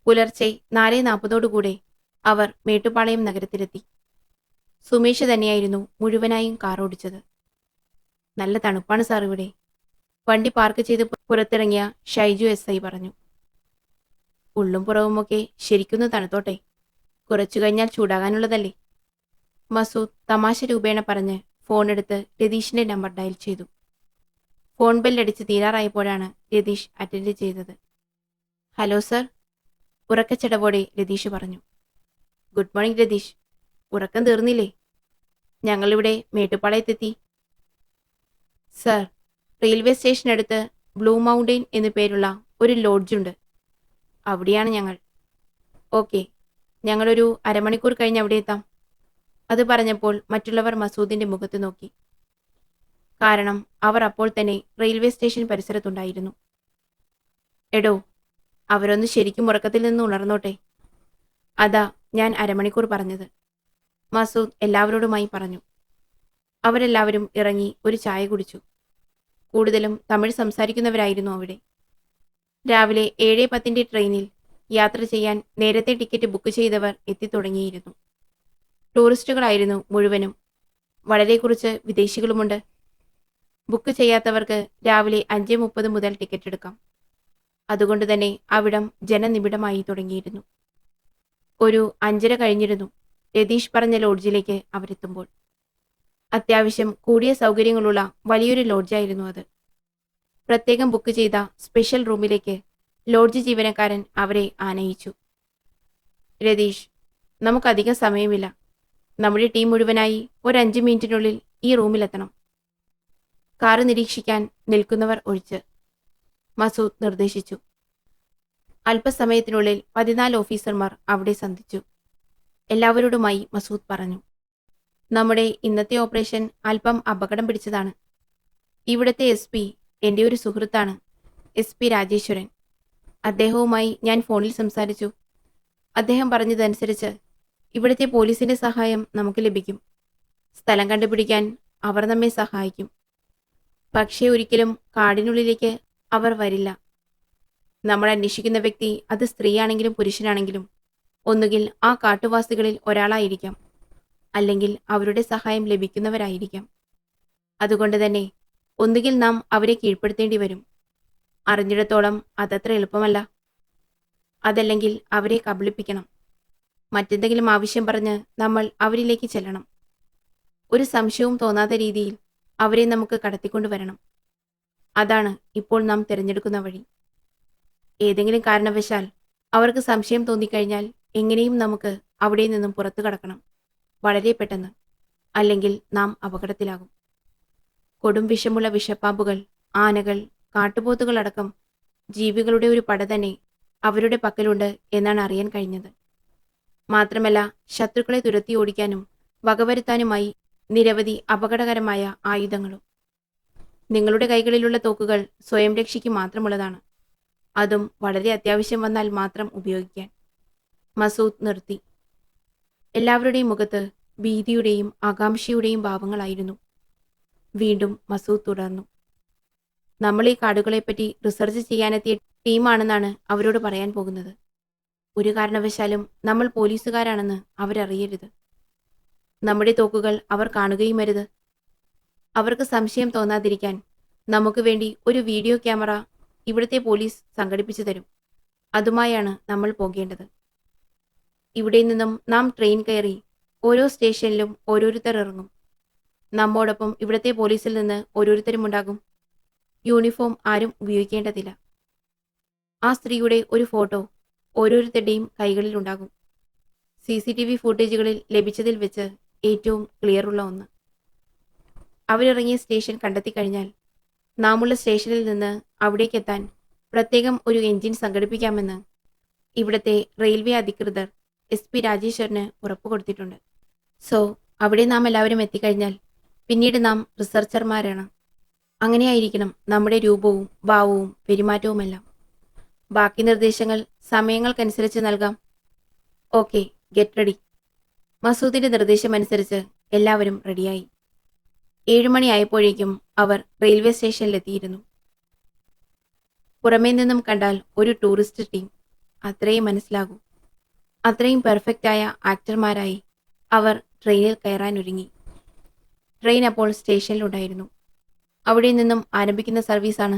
പുലർച്ചെ 4:40 അവർ മേട്ടുപാളയം നഗരത്തിലെത്തി. സുമേഷ് തന്നെയായിരുന്നു മുഴുവനായും കാർ ഓടിച്ചത്. നല്ല തണുപ്പാണ് സാർ ഇവിടെ, വണ്ടി പാർക്ക് ചെയ്ത് പുറത്തിറങ്ങിയ ഷൈജു SI പറഞ്ഞു. ഉള്ളും പുറവുമൊക്കെ ശരിക്കൊന്ന് തണുത്തോട്ടെ, കുറച്ചു കഴിഞ്ഞാൽ ചൂടാകാനുള്ളതല്ലേ, മസൂദ് തമാശ രൂപേണ പറഞ്ഞ് ഫോണെടുത്ത് രതീഷിന്റെ നമ്പർ ഡയൽ ചെയ്തു. ഫോൺ ബെല്ലടിച്ച് തീരാറായപ്പോഴാണ് രതീഷ് അറ്റൻഡ് ചെയ്തത്. ഹലോ സർ, ഉറക്കച്ചടവോടെ രതീഷ് പറഞ്ഞു. ഗുഡ് മോർണിംഗ് രതീഷ്, ഉറക്കം തീർന്നില്ലേ? ഞങ്ങളിവിടെ മേട്ടുപ്പാളയത്തെത്തി. സർ, റെയിൽവേ സ്റ്റേഷനടുത്ത് ബ്ലൂ മൗണ്ടെയിൻ എന്നു പേരുള്ള ഒരു ലോഡ്ജുണ്ട്, അവിടെയാണ് ഞങ്ങൾ. ഓക്കെ, ഞങ്ങളൊരു അരമണിക്കൂർ കഴിഞ്ഞ് അവിടെ എത്താം. അത് പറഞ്ഞപ്പോൾ മറ്റുള്ളവർ മസൂദിന്റെ മുഖത്ത് നോക്കി. കാരണം അവർ അപ്പോൾ തന്നെ റെയിൽവേ സ്റ്റേഷൻ പരിസരത്തുണ്ടായിരുന്നു. എടോ, അവരൊന്ന് ശരിക്കും ഉറക്കത്തിൽ നിന്ന് ഉണർന്നോട്ടെ. അതാ ഞാൻ അരമണിക്കൂർ പറഞ്ഞത്, മസൂദ് എല്ലാവരോടുമായി പറഞ്ഞു. അവരെല്ലാവരും ഇറങ്ങി ഒരു ചായ കുടിച്ചു. കൂടുതലും തമിഴ് സംസാരിക്കുന്നവരായിരുന്നു അവിടെ. രാവിലെ 7:10 ട്രെയിനിൽ യാത്ര ചെയ്യാൻ നേരത്തെ ടിക്കറ്റ് ബുക്ക് ചെയ്തവർ എത്തിത്തുടങ്ങിയിരുന്നു. ടൂറിസ്റ്റുകളായിരുന്നു മുഴുവനും. വളരെ കുറച്ച് വിദേശികളുമുണ്ട്. ബുക്ക് ചെയ്യാത്തവർക്ക് രാവിലെ 5:30 മുതൽ ടിക്കറ്റ് എടുക്കാം. അതുകൊണ്ട് തന്നെ അവിടം ജനനിബിഡമായി തുടങ്ങിയിരുന്നു. ഒരു 5:30 കഴിഞ്ഞിരുന്നു രതീഷ് പറഞ്ഞ ലോഡ്ജിലേക്ക് അവരെത്തുമ്പോൾ. അത്യാവശ്യം കൂടിയ സൗകര്യങ്ങളുള്ള വലിയൊരു ലോഡ്ജായിരുന്നു അത്. പ്രത്യേകം ബുക്ക് ചെയ്ത സ്പെഷ്യൽ റൂമിലേക്ക് ലോഡ്ജ് ജീവനക്കാരൻ അവരെ ആനയിച്ചു. രതീഷ്, നമുക്കധികം സമയമില്ല. നമ്മുടെ ടീം മുഴുവനായി ഒരു 5 മിനിറ്റിനുള്ളിൽ ഈ റൂമിലെത്തണം. കാറ് നിരീക്ഷിക്കാൻ നിൽക്കുന്നവർ ഒഴിച്ച്, മസൂദ് നിർദ്ദേശിച്ചു. അല്പസമയത്തിനുള്ളിൽ 14 ഓഫീസർമാർ അവിടെ സന്ധിച്ചു. എല്ലാവരോടുമായി മസൂദ് പറഞ്ഞു. നമ്മുടെ ഇന്നത്തെ ഓപ്പറേഷൻ അല്പം അപകടം പിടിച്ചതാണ്. ഇവിടുത്തെ SP എൻ്റെ ഒരു സുഹൃത്താണ്. SP രാജേശ്വരൻ. അദ്ദേഹവുമായി ഞാൻ ഫോണിൽ സംസാരിച്ചു. അദ്ദേഹം പറഞ്ഞതനുസരിച്ച് ഇവിടുത്തെ പോലീസിന്റെ സഹായം നമുക്ക് ലഭിക്കും. സ്ഥലം കണ്ടുപിടിക്കാൻ അവർ നമ്മെ സഹായിക്കും. പക്ഷേ ഒരിക്കലും കാടിനുള്ളിലേക്ക് അവർ വരില്ല. നമ്മൾ അന്വേഷിക്കുന്ന വ്യക്തി അത് സ്ത്രീയാണെങ്കിലും പുരുഷനാണെങ്കിലും ഒന്നുകിൽ ആ കാട്ടുവാസികളിൽ ഒരാളായിരിക്കാം, അല്ലെങ്കിൽ അവരുടെ സഹായം ലഭിക്കുന്നവരായിരിക്കാം. അതുകൊണ്ട് തന്നെ ഒന്നുകിൽ നാം അവരെ കീഴ്പ്പെടുത്തേണ്ടി വരും. അറിഞ്ഞിടത്തോളം അതത്ര എളുപ്പമല്ല. അതല്ലെങ്കിൽ അവരെ കബളിപ്പിക്കണം. മറ്റെന്തെങ്കിലും ആവശ്യം പറഞ്ഞ് നമ്മൾ അവരിലേക്ക് ചെല്ലണം. ഒരു സംശയവും തോന്നാത്ത രീതിയിൽ അവരെ നമുക്ക് കടത്തിക്കൊണ്ടുവരണം. അതാണ് ഇപ്പോൾ നാം തിരഞ്ഞെടുക്കുന്ന വഴി. ഏതെങ്കിലും കാരണവശാൽ അവർക്ക് സംശയം തോന്നിക്കഴിഞ്ഞാൽ എങ്ങനെയും നമുക്ക് അവിടെ നിന്നും പുറത്തു കടക്കണം, വളരെ പെട്ടെന്ന്. അല്ലെങ്കിൽ നാം അപകടത്തിലാകും. കൊടും വിഷമുള്ള വിഷപ്പാമ്പുകൾ, ആനകൾ, കാട്ടുപോത്തുകൾ അടക്കം ജീവികളുടെ ഒരു പട തന്നെ അവരുടെ പക്കലുണ്ട് എന്നാണ് അറിയാൻ കഴിഞ്ഞത്. മാത്രമല്ല, ശത്രുക്കളെ തുരത്തി ഓടിക്കാനും വകവരുത്താനുമായി നിരവധി അപകടകരമായ ആയുധങ്ങളും. നിങ്ങളുടെ കൈകളിലുള്ള തോക്കുകൾ സ്വയം രക്ഷയ്ക്ക് മാത്രമുള്ളതാണ്. അതും വളരെ അത്യാവശ്യം വന്നാൽ മാത്രം ഉപയോഗിക്കാൻ. മസൂദ് നിർത്തി. എല്ലാവരുടെയും മുഖത്ത് ഭീതിയുടെയും ആകാംക്ഷയുടെയും ഭാവങ്ങളായിരുന്നു. വീണ്ടും മസൂദ് തുടർന്നു. നമ്മൾ ഈ കാടുകളെപ്പറ്റി റിസർച്ച് ചെയ്യാനെത്തിയ ടീമാണെന്നാണ് അവരോട് പറയാൻ പോകുന്നത്. ഒരു കാരണവശാലും നമ്മൾ പോലീസുകാരാണെന്ന് അവരറിയരുത്. നമ്മുടെ തോക്കുകൾ അവർ കാണുകയും അരുത്. അവർക്ക് സംശയം തോന്നാതിരിക്കാൻ നമുക്ക് വേണ്ടി ഒരു വീഡിയോ ക്യാമറ ഇവിടുത്തെ പോലീസ് സംഘടിപ്പിച്ചു തരും. അതുമായാണ് നമ്മൾ പോകേണ്ടത്. ഇവിടെ നിന്നും നാം ട്രെയിൻ കയറി ഓരോ സ്റ്റേഷനിലും ഓരോരുത്തർ ഇറങ്ങും. നമ്മോടൊപ്പം ഇവിടുത്തെ പോലീസിൽ നിന്ന് ഓരോരുത്തരും ഉണ്ടാകും. യൂണിഫോം ആരും ഉപയോഗിക്കേണ്ടതില്ല. ആ സ്ത്രീയുടെ ഒരു ഫോട്ടോ ഓരോരുത്തരുടെയും കൈകളിൽ ഉണ്ടാകും. CCTV ഫുട്ടേജുകളിൽ ലഭിച്ചതിൽ വെച്ച് ഏറ്റവും ക്ലിയറുള്ള ഒന്ന്. അവരിറങ്ങിയ സ്റ്റേഷൻ കണ്ടെത്തിക്കഴിഞ്ഞാൽ നാമുള്ള സ്റ്റേഷനിൽ നിന്ന് അവിടേക്കെത്താൻ പ്രത്യേകം ഒരു എഞ്ചിൻ സംഘടിപ്പിക്കാമെന്ന് ഇവിടുത്തെ റെയിൽവേ അധികൃതർ SP രാജേശ്വരന് ഉറപ്പു കൊടുത്തിട്ടുണ്ട്. സോ അവിടെ നാം എല്ലാവരും എത്തിക്കഴിഞ്ഞാൽ പിന്നീട് നാം റിസർച്ചർമാരാണ്. അങ്ങനെയായിരിക്കണം നമ്മുടെ രൂപവും ഭാവവും പെരുമാറ്റവുമെല്ലാം. ബാക്കി നിർദ്ദേശങ്ങൾ സമയങ്ങൾക്കനുസരിച്ച് നൽകാം. Okay, get ready. മസൂദിന്റെ നിർദ്ദേശമനുസരിച്ച് എല്ലാവരും റെഡിയായി. 7 മണിയായപ്പോഴേക്കും അവർ റെയിൽവേ സ്റ്റേഷനിലെത്തിയിരുന്നു. പുറമേ നിന്നും കണ്ടാൽ ഒരു ടൂറിസ്റ്റ് ടീം. അത്രയും മനസ്സിലാകൂ. അത്രയും പെർഫെക്റ്റായ ആക്ടർമാരായി അവർ ട്രെയിനിൽ കയറാനൊരുങ്ങി. ട്രെയിൻ അപ്പോൾ സ്റ്റേഷനിലുണ്ടായിരുന്നു. അവിടെ നിന്നും ആരംഭിക്കുന്ന സർവീസാണ്.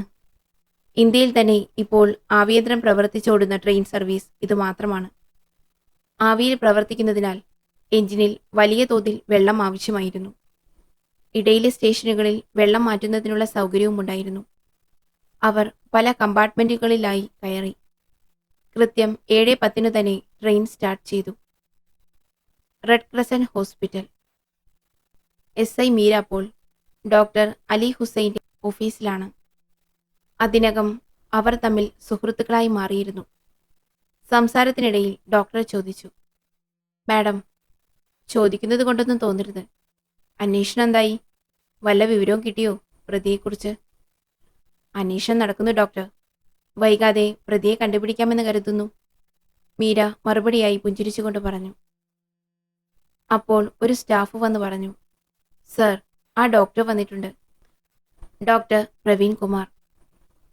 ഇന്ത്യയിൽ തന്നെ ഇപ്പോൾ ആവിയന്ത്രം പ്രവർത്തിച്ചോടുന്ന ട്രെയിൻ സർവീസ് ഇത് മാത്രമാണ്. ആവിയിൽ പ്രവർത്തിക്കുന്നതിനാൽ എഞ്ചിനിൽ വലിയ തോതിൽ വെള്ളം ആവശ്യമായിരുന്നു. ഇടയിലെ സ്റ്റേഷനുകളിൽ വെള്ളം മാറ്റുന്നതിനുള്ള സൗകര്യവും ഉണ്ടായിരുന്നു. അവർ പല കമ്പാർട്ട്മെന്റുകളിലായി കയറി. കൃത്യം 7:10 തന്നെ ട്രെയിൻ സ്റ്റാർട്ട് ചെയ്തു. Red crescent hospital. SI Meera അപ്പോൾ ഡോക്ടർ അലി ഹുസൈൻ്റെ ഓഫീസിലാണ്. അതിനകം അവർ തമ്മിൽ സുഹൃത്തുക്കളായി മാറിയിരുന്നു. സംസാരത്തിനിടയിൽ ഡോക്ടർ ചോദിച്ചു, മാഡം, ചോദിക്കുന്നത് കൊണ്ടൊന്നും തോന്നരുത്. അന്വേഷണം എന്തായി? വല്ല വിവരവും കിട്ടിയോ പ്രതിയെക്കുറിച്ച്? അന്വേഷണം നടക്കുന്നു ഡോക്ടർ. വൈകാതെ പ്രതിയെ കണ്ടുപിടിക്കാമെന്ന് കരുതുന്നു, മീര മറുപടിയായി പുഞ്ചിരിച്ചുകൊണ്ട് പറഞ്ഞു. അപ്പോൾ ഒരു സ്റ്റാഫ് വന്ന് പറഞ്ഞു, സർ, ആ ഡോക്ടർ വന്നിട്ടുണ്ട്. ഡോക്ടർ പ്രവീൺ കുമാർ.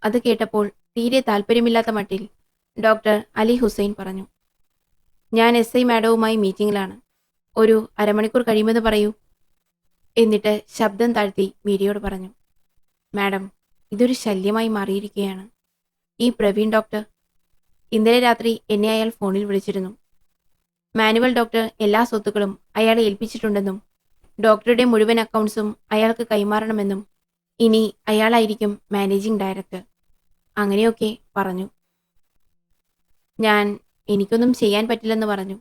അത് കേട്ടപ്പോൾ തീരെ താല്പര്യമില്ലാത്ത മട്ടിൽ ഡോക്ടർ അലി ഹുസൈൻ പറഞ്ഞു, ഞാൻ SI മാഡവുമായി മീറ്റിംഗിലാണ്. ഒരു അരമണിക്കൂർ കഴിയുമെന്ന് പറയൂ. എന്നിട്ട് ശബ്ദം താഴ്ത്തി മീരയോട് പറഞ്ഞു, മാഡം, ഇതൊരു ശല്യമായി മാറിയിരിക്കുകയാണ്. ഈ പ്രവീൺ ഡോക്ടർ. ഇന്നലെ രാത്രി എന്നെ അയാൾ ഫോണിൽ വിളിച്ചിരുന്നു. മാനുവൽ ഡോക്ടർ എല്ലാ സ്വത്തുക്കളും അയാളെ ഏൽപ്പിച്ചിട്ടുണ്ടെന്നും ഡോക്ടറുടെ മുഴുവൻ അക്കൗണ്ട്സും അയാൾക്ക് കൈമാറണമെന്നും ഇനി അയാളായിരിക്കും മാനേജിംഗ് ഡയറക്ടർ. അങ്ങനെയൊക്കെ പറഞ്ഞു. എനിക്കൊന്നും ചെയ്യാൻ പറ്റില്ലെന്ന് പറഞ്ഞു.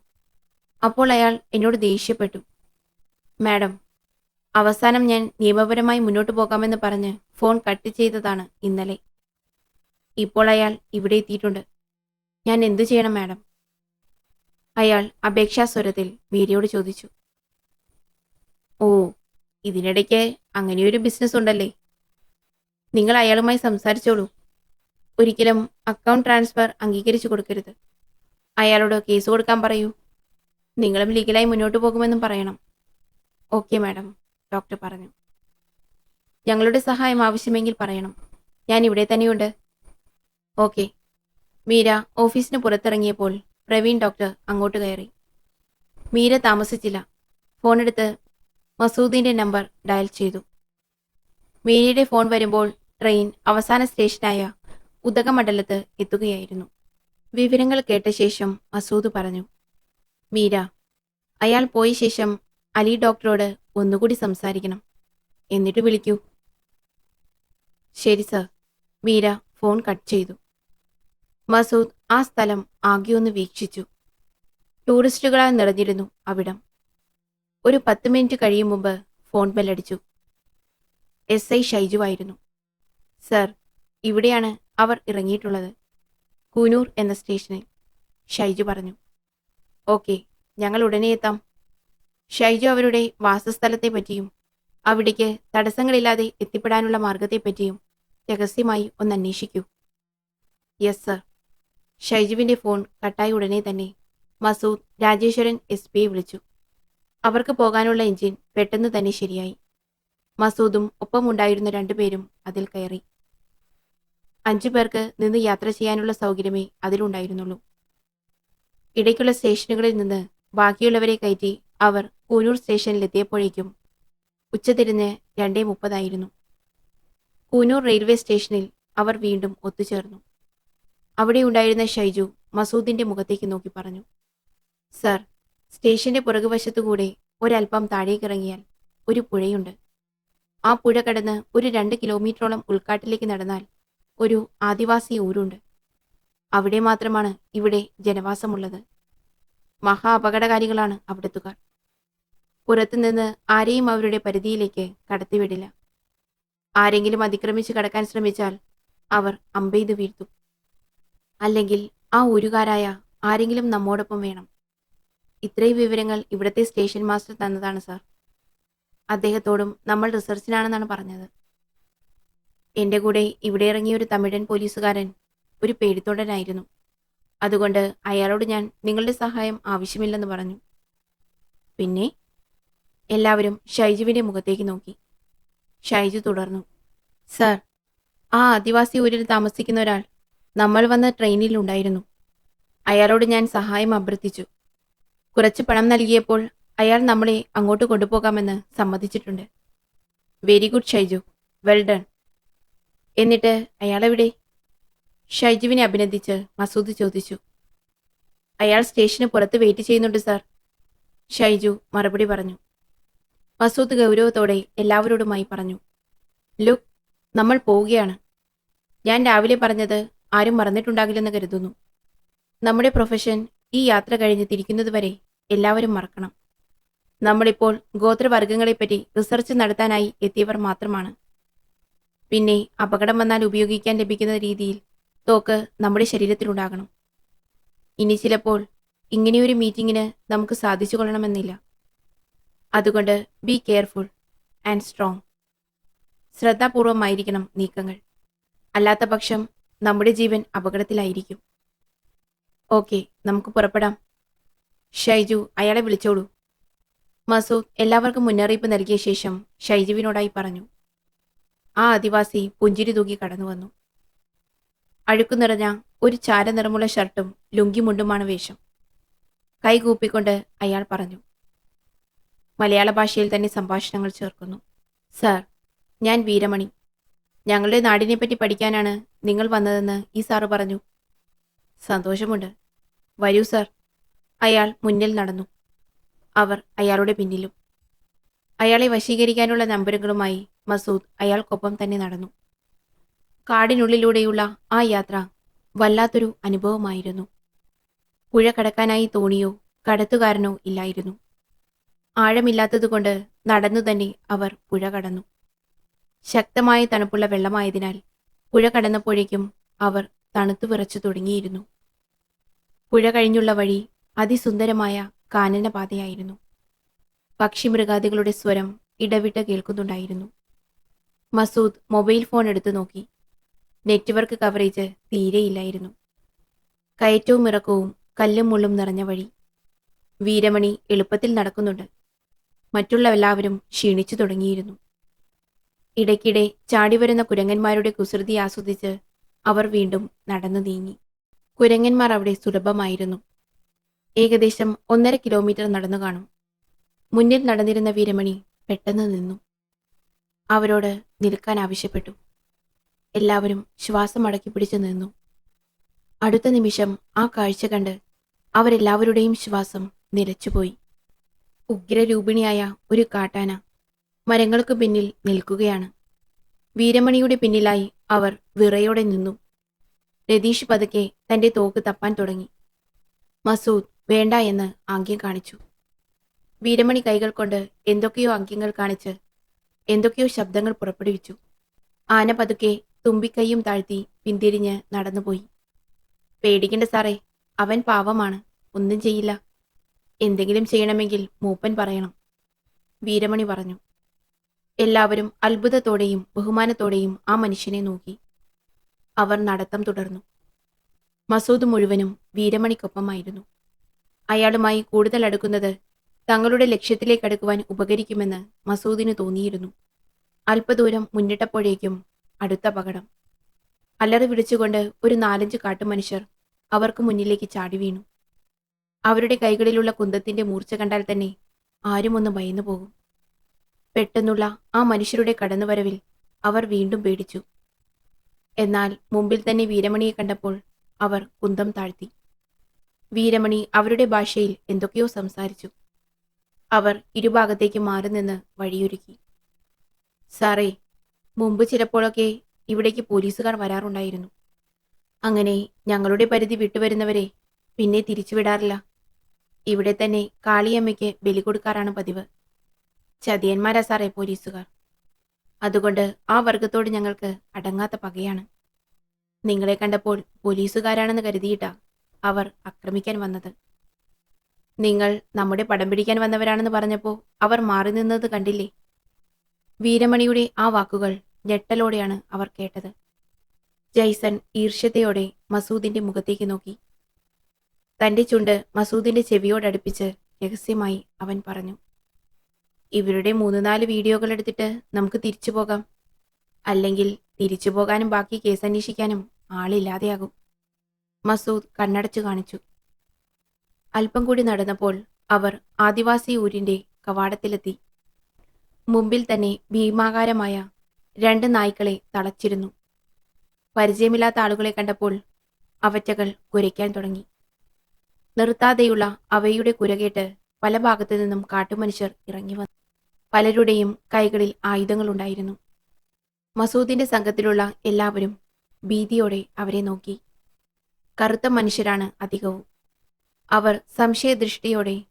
അപ്പോൾ അയാൾ എന്നോട് ദേഷ്യപ്പെട്ടു. മാഡം, അവസാനം ഞാൻ നിയമപരമായി മുന്നോട്ട് പോകാമെന്ന് പറഞ്ഞ് ഫോൺ കട്ട് ചെയ്തതാണ് ഇന്നലെ. ഇപ്പോൾ അയാൾ ഇവിടെ എത്തിയിട്ടുണ്ട്. ഞാൻ എന്തു ചെയ്യണം മാഡം? അയാൾ അപേക്ഷാസ്വരത്തിൽ മീരയോട് ചോദിച്ചു. ഓ, ഇതിനിടയ്ക്ക് അങ്ങനെയൊരു ബിസിനസ് ഉണ്ടല്ലേ? നിങ്ങൾ അയാളുമായി സംസാരിച്ചോളൂ. ഒരിക്കലും അക്കൗണ്ട് ട്രാൻസ്ഫർ അംഗീകരിച്ചു കൊടുക്കരുത്. അയാളോട് കേസ് കൊടുക്കാൻ പറയൂ. നിങ്ങളും ലീഗലായി മുന്നോട്ട് പോകുമെന്നും പറയണം. ഓക്കെ മാഡം, ഡോക്ടർ പറഞ്ഞു. ഞങ്ങളുടെ സഹായം ആവശ്യമെങ്കിൽ പറയണം. ഞാൻ ഇവിടെ തന്നെയുണ്ട്. ഓക്കെ. മീര ഓഫീസിന് പുറത്തിറങ്ങിയപ്പോൾ പ്രവീൺ ഡോക്ടർ അങ്ങോട്ട് കയറി. മീര താമസിച്ചില്ല. ഫോണെടുത്ത് മസൂദിന്റെ നമ്പർ ഡയൽ ചെയ്തു. മീരയുടെ ഫോൺ വരുമ്പോൾ ട്രെയിൻ അവസാന സ്റ്റേഷനായ ഉദകമണ്ഡലത്ത് എത്തുകയായിരുന്നു. വിവരങ്ങൾ കേട്ട ശേഷം മസൂദ് പറഞ്ഞു, മീര, അയാൾ പോയ ശേഷം അലി ഡോക്ടറോട് ഒന്നുകൂടി സംസാരിക്കണം. എന്നിട്ട് വിളിക്കൂ. ശരി സർ. മീര ഫോൺ കട്ട് ചെയ്തു. മസൂദ് ആ സ്ഥലം ആകെ ഒന്ന് വീക്ഷിച്ചു. ടൂറിസ്റ്റുകളാൽ നിറഞ്ഞിരുന്നു അവിടം. ഒരു 10 മിനിറ്റ് കഴിയും മുമ്പ് ഫോൺ ബെല്ലടിച്ചു. SI ഷൈജു ആയിരുന്നു. സർ, ഇവിടെയാണ് അവർ ഇറങ്ങിയിട്ടുള്ളത്, കൂനൂർ എന്ന സ്റ്റേഷനിൽ, ഷൈജു പറഞ്ഞു. ഓക്കെ, ഞങ്ങൾ ഉടനെ എത്താം. ഷൈജു അവരുടെ വാസസ്ഥലത്തെപ്പറ്റിയും അവിടേക്ക് തടസ്സങ്ങളില്ലാതെ എത്തിപ്പെടാനുള്ള മാർഗത്തെപ്പറ്റിയും രഹസ്യമായി ഒന്ന് അന്വേഷിക്കൂ. Yes sir. ഷൈജുവിന്റെ ഫോൺ കട്ടായ ഉടനെ തന്നെ മസൂദ് രാജേശ്വരൻ SPയെ വിളിച്ചു. അവർക്ക് പോകാനുള്ള എഞ്ചിൻ പെട്ടെന്ന് തന്നെ ശരിയായി. മസൂദും ഒപ്പമുണ്ടായിരുന്ന 2 പേരും അതിൽ കയറി. 5 പേർക്ക് നിന്ന് യാത്ര ചെയ്യാനുള്ള സൗകര്യമേ അതിലുണ്ടായിരുന്നുള്ളൂ. ഇടയ്ക്കുള്ള സ്റ്റേഷനുകളിൽ നിന്ന് ബാക്കിയുള്ളവരെ കയറ്റി അവർ കൂനൂർ സ്റ്റേഷനിലെത്തിയപ്പോഴേക്കും ഉച്ചതിരിഞ്ഞ് 2:30 ആയിരുന്നു. കൂനൂർ റെയിൽവേ സ്റ്റേഷനിൽ അവർ വീണ്ടും ഒത്തുചേർന്നു. അവിടെ ഉണ്ടായിരുന്ന ഷൈജു മസൂദിന്റെ മുഖത്തേക്ക് നോക്കി പറഞ്ഞു, സർ, സ്റ്റേഷന്റെ പുറകുവശത്തുകൂടെ ഒരൽപ്പം താഴേക്കിറങ്ങിയാൽ ഒരു പുഴയുണ്ട്. ആ പുഴ കടന്ന് ഒരു 2 കിലോമീറ്ററോളം ഉൾക്കാട്ടിലേക്ക് നടന്നാൽ ഒരു ആദിവാസി ഊരുണ്ട്. അവിടെ മാത്രമാണ് ഇവിടെ ജനവാസമുള്ളത്. മഹാ അപകടകാരികളാണ് അവിടത്തുകാർ. പുറത്തുനിന്ന് ആരെയും അവരുടെ പരിധിയിലേക്ക് കടത്തിവിടില്ല. ആരെങ്കിലും അതിക്രമിച്ച് കടക്കാൻ ശ്രമിച്ചാൽ അവർ അമ്പെയ്ത് വീഴ്ത്തും. അല്ലെങ്കിൽ ആ ഊരുകാരായ ആരെങ്കിലും നമ്മോടൊപ്പം വേണം. ഇത്രയും വിവരങ്ങൾ ഇവിടുത്തെ സ്റ്റേഷൻ മാസ്റ്റർ തന്നതാണ് സാർ. അദ്ദേഹത്തോടും നമ്മൾ റിസർച്ചിനാണെന്നാണ് പറഞ്ഞത്. എന്റെ കൂടെ ഇവിടെ ഇറങ്ങിയ ഒരു തമിഴൻ പോലീസുകാരൻ ഒരു പേടിത്തൊണ്ടനായിരുന്നു. അതുകൊണ്ട് അയാളോട് ഞാൻ നിങ്ങളുടെ സഹായം ആവശ്യമില്ലെന്ന് പറഞ്ഞു. പിന്നെ? എല്ലാവരും ഷൈജുവിന്റെ മുഖത്തേക്ക് നോക്കി. ഷൈജു തുടർന്നു, സർ, ആ ആദിവാസി ഊരിൽ താമസിക്കുന്ന ഒരാൾ നമ്മൾ വന്ന ട്രെയിനിലുണ്ടായിരുന്നു. അയാളോട് ഞാൻ സഹായം അഭ്യർത്ഥിച്ചു. കുറച്ച് പണം നൽകിയപ്പോൾ അയാൾ നമ്മളെ അങ്ങോട്ട് കൊണ്ടുപോകാമെന്ന് സമ്മതിച്ചിട്ടുണ്ട്. Very good Shaiju, well done. എന്നിട്ട് അയാളെവിടെ? ഷൈജുവിനെ അഭിനന്ദിച്ച് മസൂദ് ചോദിച്ചു. അയാൾ സ്റ്റേഷന് പുറത്ത് വെയിറ്റ് ചെയ്യുന്നുണ്ട് സാർ, ഷൈജു മറുപടി പറഞ്ഞു. മസൂദ് ഗൗരവത്തോടെ എല്ലാവരോടുമായി പറഞ്ഞു, ലുക്ക്, നമ്മൾ പോവുകയാണ്. ഞാൻ രാവിലെ പറഞ്ഞത് ആരും മറന്നിട്ടുണ്ടാകില്ലെന്ന് കരുതുന്നു. നമ്മുടെ പ്രൊഫഷൻ ഈ യാത്ര കഴിഞ്ഞ് തിരിക്കുന്നതുവരെ എല്ലാവരും മറക്കണം. നമ്മളിപ്പോൾ ഗോത്രവർഗങ്ങളെപ്പറ്റി റിസർച്ച് നടത്താനായി എത്തിയവർ മാത്രമാണ്. പിന്നെ അപകടം വന്നാൽ ഉപയോഗിക്കാൻ ലഭിക്കുന്ന രീതിയിൽ തോക്ക് നമ്മുടെ ശരീരത്തിലുണ്ടാകണം. ഇനി ചിലപ്പോൾ ഇങ്ങനെയൊരു മീറ്റിങ്ങിന് നമുക്ക് സാധിച്ചു കൊള്ളണമെന്നില്ല. അതുകൊണ്ട് ബി കെയർഫുൾ ആൻഡ് സ്ട്രോങ്. ശ്രദ്ധാപൂർവമായിരിക്കണം നീക്കങ്ങൾ. അല്ലാത്ത പക്ഷം നമ്മുടെ ജീവൻ അപകടത്തിലായിരിക്കും. ഓക്കെ, നമുക്ക് പുറപ്പെടാം. ഷൈജു, അയാളെ വിളിച്ചോളൂ. മസൂദ് എല്ലാവർക്കും മുന്നറിയിപ്പ് നൽകിയ ശേഷം ഷൈജുവിനോടായി പറഞ്ഞു. ആ ആദിവാസി പുഞ്ചിരി തൂക്കി കടന്നു വന്നു. അഴുക്കു നിറഞ്ഞ ഒരു ചാരനിറമുള്ള ഷർട്ടും ലുങ്കിമുണ്ടുമാണ് വേഷം. കൈകൂപ്പിക്കൊണ്ട് അയാൾ പറഞ്ഞു. മലയാള ഭാഷയിൽ തന്നെ സംഭാഷണങ്ങൾ ചേർക്കുന്നു. സാർ, ഞാൻ വീരമണി. ഞങ്ങളുടെ നാടിനെപ്പറ്റി പഠിക്കാനാണ് നിങ്ങൾ വന്നതെന്ന് ഈ സാറ് പറഞ്ഞു. സന്തോഷമുണ്ട്. വരൂ സാർ. അയാൾ മുന്നിൽ നടന്നു. അവർ അയാളുടെ പിന്നിലും. അയാളെ വശീകരിക്കാനുള്ള നമ്പറുകളുമായി മസൂദ് അയാൾക്കൊപ്പം തന്നെ നടന്നു. കാടിനുള്ളിലൂടെയുള്ള ആ യാത്ര വല്ലാത്തൊരു അനുഭവമായിരുന്നു. പുഴ കടക്കാനായി തോണിയോ കടത്തുകാരനോ ഇല്ലായിരുന്നു. ആഴമില്ലാത്തതുകൊണ്ട് നടന്നു തന്നെ അവർ പുഴ കടന്നു. ശക്തമായ തണുപ്പുള്ള വെള്ളമായതിനാൽ പുഴ കടന്നപ്പോഴേക്കും അവർ തണുത്തു വിറച്ചു തുടങ്ങിയിരുന്നു. പുഴ കഴിഞ്ഞുള്ള വഴി അതിസുന്ദരമായ കാനനപാതയായിരുന്നു. പക്ഷിമൃഗാദികളുടെ സ്വരം ഇടവിട്ട് കേൾക്കുന്നുണ്ടായിരുന്നു. മസൂദ് മൊബൈൽ ഫോൺ എടുത്തു നോക്കി. Network coverage തീരെയില്ലായിരുന്നു. കയറ്റവും ഇറക്കവും കല്ലും മുള്ളും നിറഞ്ഞ വഴി. വീരമണി എളുപ്പത്തിൽ നടക്കുന്നുണ്ട്. മറ്റുള്ള എല്ലാവരും ക്ഷീണിച്ചു തുടങ്ങിയിരുന്നു. ഇടയ്ക്കിടെ ചാടിവരുന്ന കുരങ്ങന്മാരുടെ കുസൃതി ആസ്വദിച്ച് അവർ വീണ്ടും നടന്നു നീങ്ങി. കുരങ്ങന്മാർ അവിടെ സുലഭമായിരുന്നു. ഏകദേശം 1.5 കിലോമീറ്റർ നടന്നു കാണും. മുന്നിൽ നടന്നിരുന്ന വീരമണി പെട്ടെന്ന് നിന്നു. അവരോട് നിൽക്കാൻ ആവശ്യപ്പെട്ടു. എല്ലാവരും ശ്വാസം അടക്കി പിടിച്ചു നിന്നു. അടുത്ത നിമിഷം ആ കാഴ്ച കണ്ട് അവരെല്ലാവരുടെയും ശ്വാസം നിലച്ചുപോയി. ഉഗ്രരൂപിണിയായ ഒരു കാട്ടാന മരങ്ങൾക്ക് പിന്നിൽ നിൽക്കുകയാണ്. വീരമണിയുടെ പിന്നിലായി അവർ വിറയോടെ നിന്നു. രതീഷ് പതുക്കെ തന്റെ തോക്ക് തപ്പാൻ തുടങ്ങി. മസൂദ് വേണ്ട എന്ന് ആംഗ്യം കാണിച്ചു. വീരമണി കൈകൾ കൊണ്ട് എന്തൊക്കെയോ ആംഗ്യങ്ങൾ കാണിച്ച് എന്തൊക്കെയോ ശബ്ദങ്ങൾ പുറപ്പെടുവിച്ചു. ആന പതുക്കെ തുമ്പിക്കൈയും താഴ്ത്തി പിന്തിരിഞ്ഞ് നടന്നുപോയി. പേടിക്കണ്ട സാറേ, അവൻ പാവമാണ്, ഒന്നും ചെയ്യില്ല. എന്തെങ്കിലും ചെയ്യണമെങ്കിൽ മൂപ്പൻ പറയണം, വീരമണി പറഞ്ഞു. എല്ലാവരും അത്ഭുതത്തോടെയും ബഹുമാനത്തോടെയും ആ മനുഷ്യനെ നോക്കി. അവർ നടത്തം തുടർന്നു. മസൂദ് മുഴുവനും വീരമണിക്കൊപ്പമായിരുന്നു. അയാളുമായി കൂടുതൽ അടുക്കുന്നത് തങ്ങളുടെ ലക്ഷ്യത്തിലേക്ക് അടുക്കുവാൻ ഉപകരിക്കുമെന്ന് മസൂദിന് തോന്നിയിരുന്നു. അല്പദൂരം മുന്നിട്ടപ്പോഴേക്കും അടുത്ത അപകടം. അലറി വിളിച്ചുകൊണ്ട് ഒരു 4-5 കാട്ടുമനുഷ്യർ അവർക്ക് മുന്നിലേക്ക് ചാടി വീണു. അവരുടെ കൈകളിലുള്ള കുന്തത്തിന്റെ മൂർച്ച കണ്ടാൽ തന്നെ ആരും ഒന്ന് ഭയന്നു പോകും. പെട്ടെന്നുള്ള ആ മനുഷ്യരുടെ കടന്നുവരവിൽ അവർ വീണ്ടും പേടിച്ചു. എന്നാൽ മുമ്പിൽ തന്നെ വീരമണിയെ കണ്ടപ്പോൾ അവർ കുന്തം താഴ്ത്തി. വീരമണി അവരുടെ ഭാഷയിൽ എന്തൊക്കെയോ സംസാരിച്ചു. അവർ ഇരുഭാഗത്തേക്ക് മാറി നിന്ന് വഴിയൊരുക്കി. സാറേ, മുമ്പ് ചിലപ്പോഴൊക്കെ ഇവിടേക്ക് പോലീസുകാർ വരാറുണ്ടായിരുന്നു. അങ്ങനെ ഞങ്ങളുടെ പരിധി വിട്ടുവരുന്നവരെ പിന്നെ തിരിച്ചുവിടാറില്ല. ഇവിടെ തന്നെ കാളിയമ്മയ്ക്ക് ബലി കൊടുക്കാറാണ് പതിവ്. ചതിയന്മാരാ സാറേ പോലീസുകാർ. അതുകൊണ്ട് ആ വർഗത്തോട് ഞങ്ങൾക്ക് അടങ്ങാത്ത പകയാണ്. നിങ്ങളെ കണ്ടപ്പോൾ പോലീസുകാരാണെന്ന് കരുതിയിട്ടാ അവർ ആക്രമിക്കാൻ വന്നത്. നിങ്ങൾ നമ്മുടെ പടം പിടിക്കാൻ വന്നവരാണെന്ന് പറഞ്ഞപ്പോൾ അവർ മാറി നിന്നത് കണ്ടില്ലേ? വീരമണിയുടെ ആ വാക്കുകൾ ഞെട്ടലോടെയാണ് അവർ കേട്ടത്. ജയ്സൺ ഈർഷ്യതയോടെ മസൂദിന്റെ മുഖത്തേക്ക് നോക്കി. തന്റെ ചുണ്ട് മസൂദിന്റെ ചെവിയോടടുപ്പിച്ച് രഹസ്യമായി അവൻ പറഞ്ഞു, ഇവരുടെ 3-4 വീഡിയോകൾ എടുത്തിട്ട് നമുക്ക് തിരിച്ചു പോകാം. അല്ലെങ്കിൽ തിരിച്ചു പോകാനും ബാക്കി കേസന്വേഷിക്കാനും ആളില്ലാതെയാകും. മസൂദ് കണ്ണടച്ചു കാണിച്ചു. അല്പം കൂടി നടന്നപ്പോൾ അവർ ആദിവാസി ഊരിന്റെ കവാടത്തിലെത്തി. മുമ്പിൽ തന്നെ ഭീമാകാരമായ 2 നായ്ക്കളെ തളച്ചിരുന്നു. പരിചയമില്ലാത്ത ആളുകളെ കണ്ടപ്പോൾ അവറ്റകൾ കുരയ്ക്കാൻ തുടങ്ങി. നിർത്താതെയുള്ള അവയുടെ കുരകേട്ട് പല ഭാഗത്തു നിന്നും കാട്ടുമനുഷ്യർ ഇറങ്ങി വന്നു. പലരുടെയും കൈകളിൽ ആയുധങ്ങളുണ്ടായിരുന്നു. മസൂദിന്റെ സംഘത്തിലുള്ള എല്ലാവരും ഭീതിയോടെ അവരെ നോക്കി. കറുത്ത മനുഷ്യരാണ് അധികവും. അവർ സംശയദൃഷ്ടിയോടെ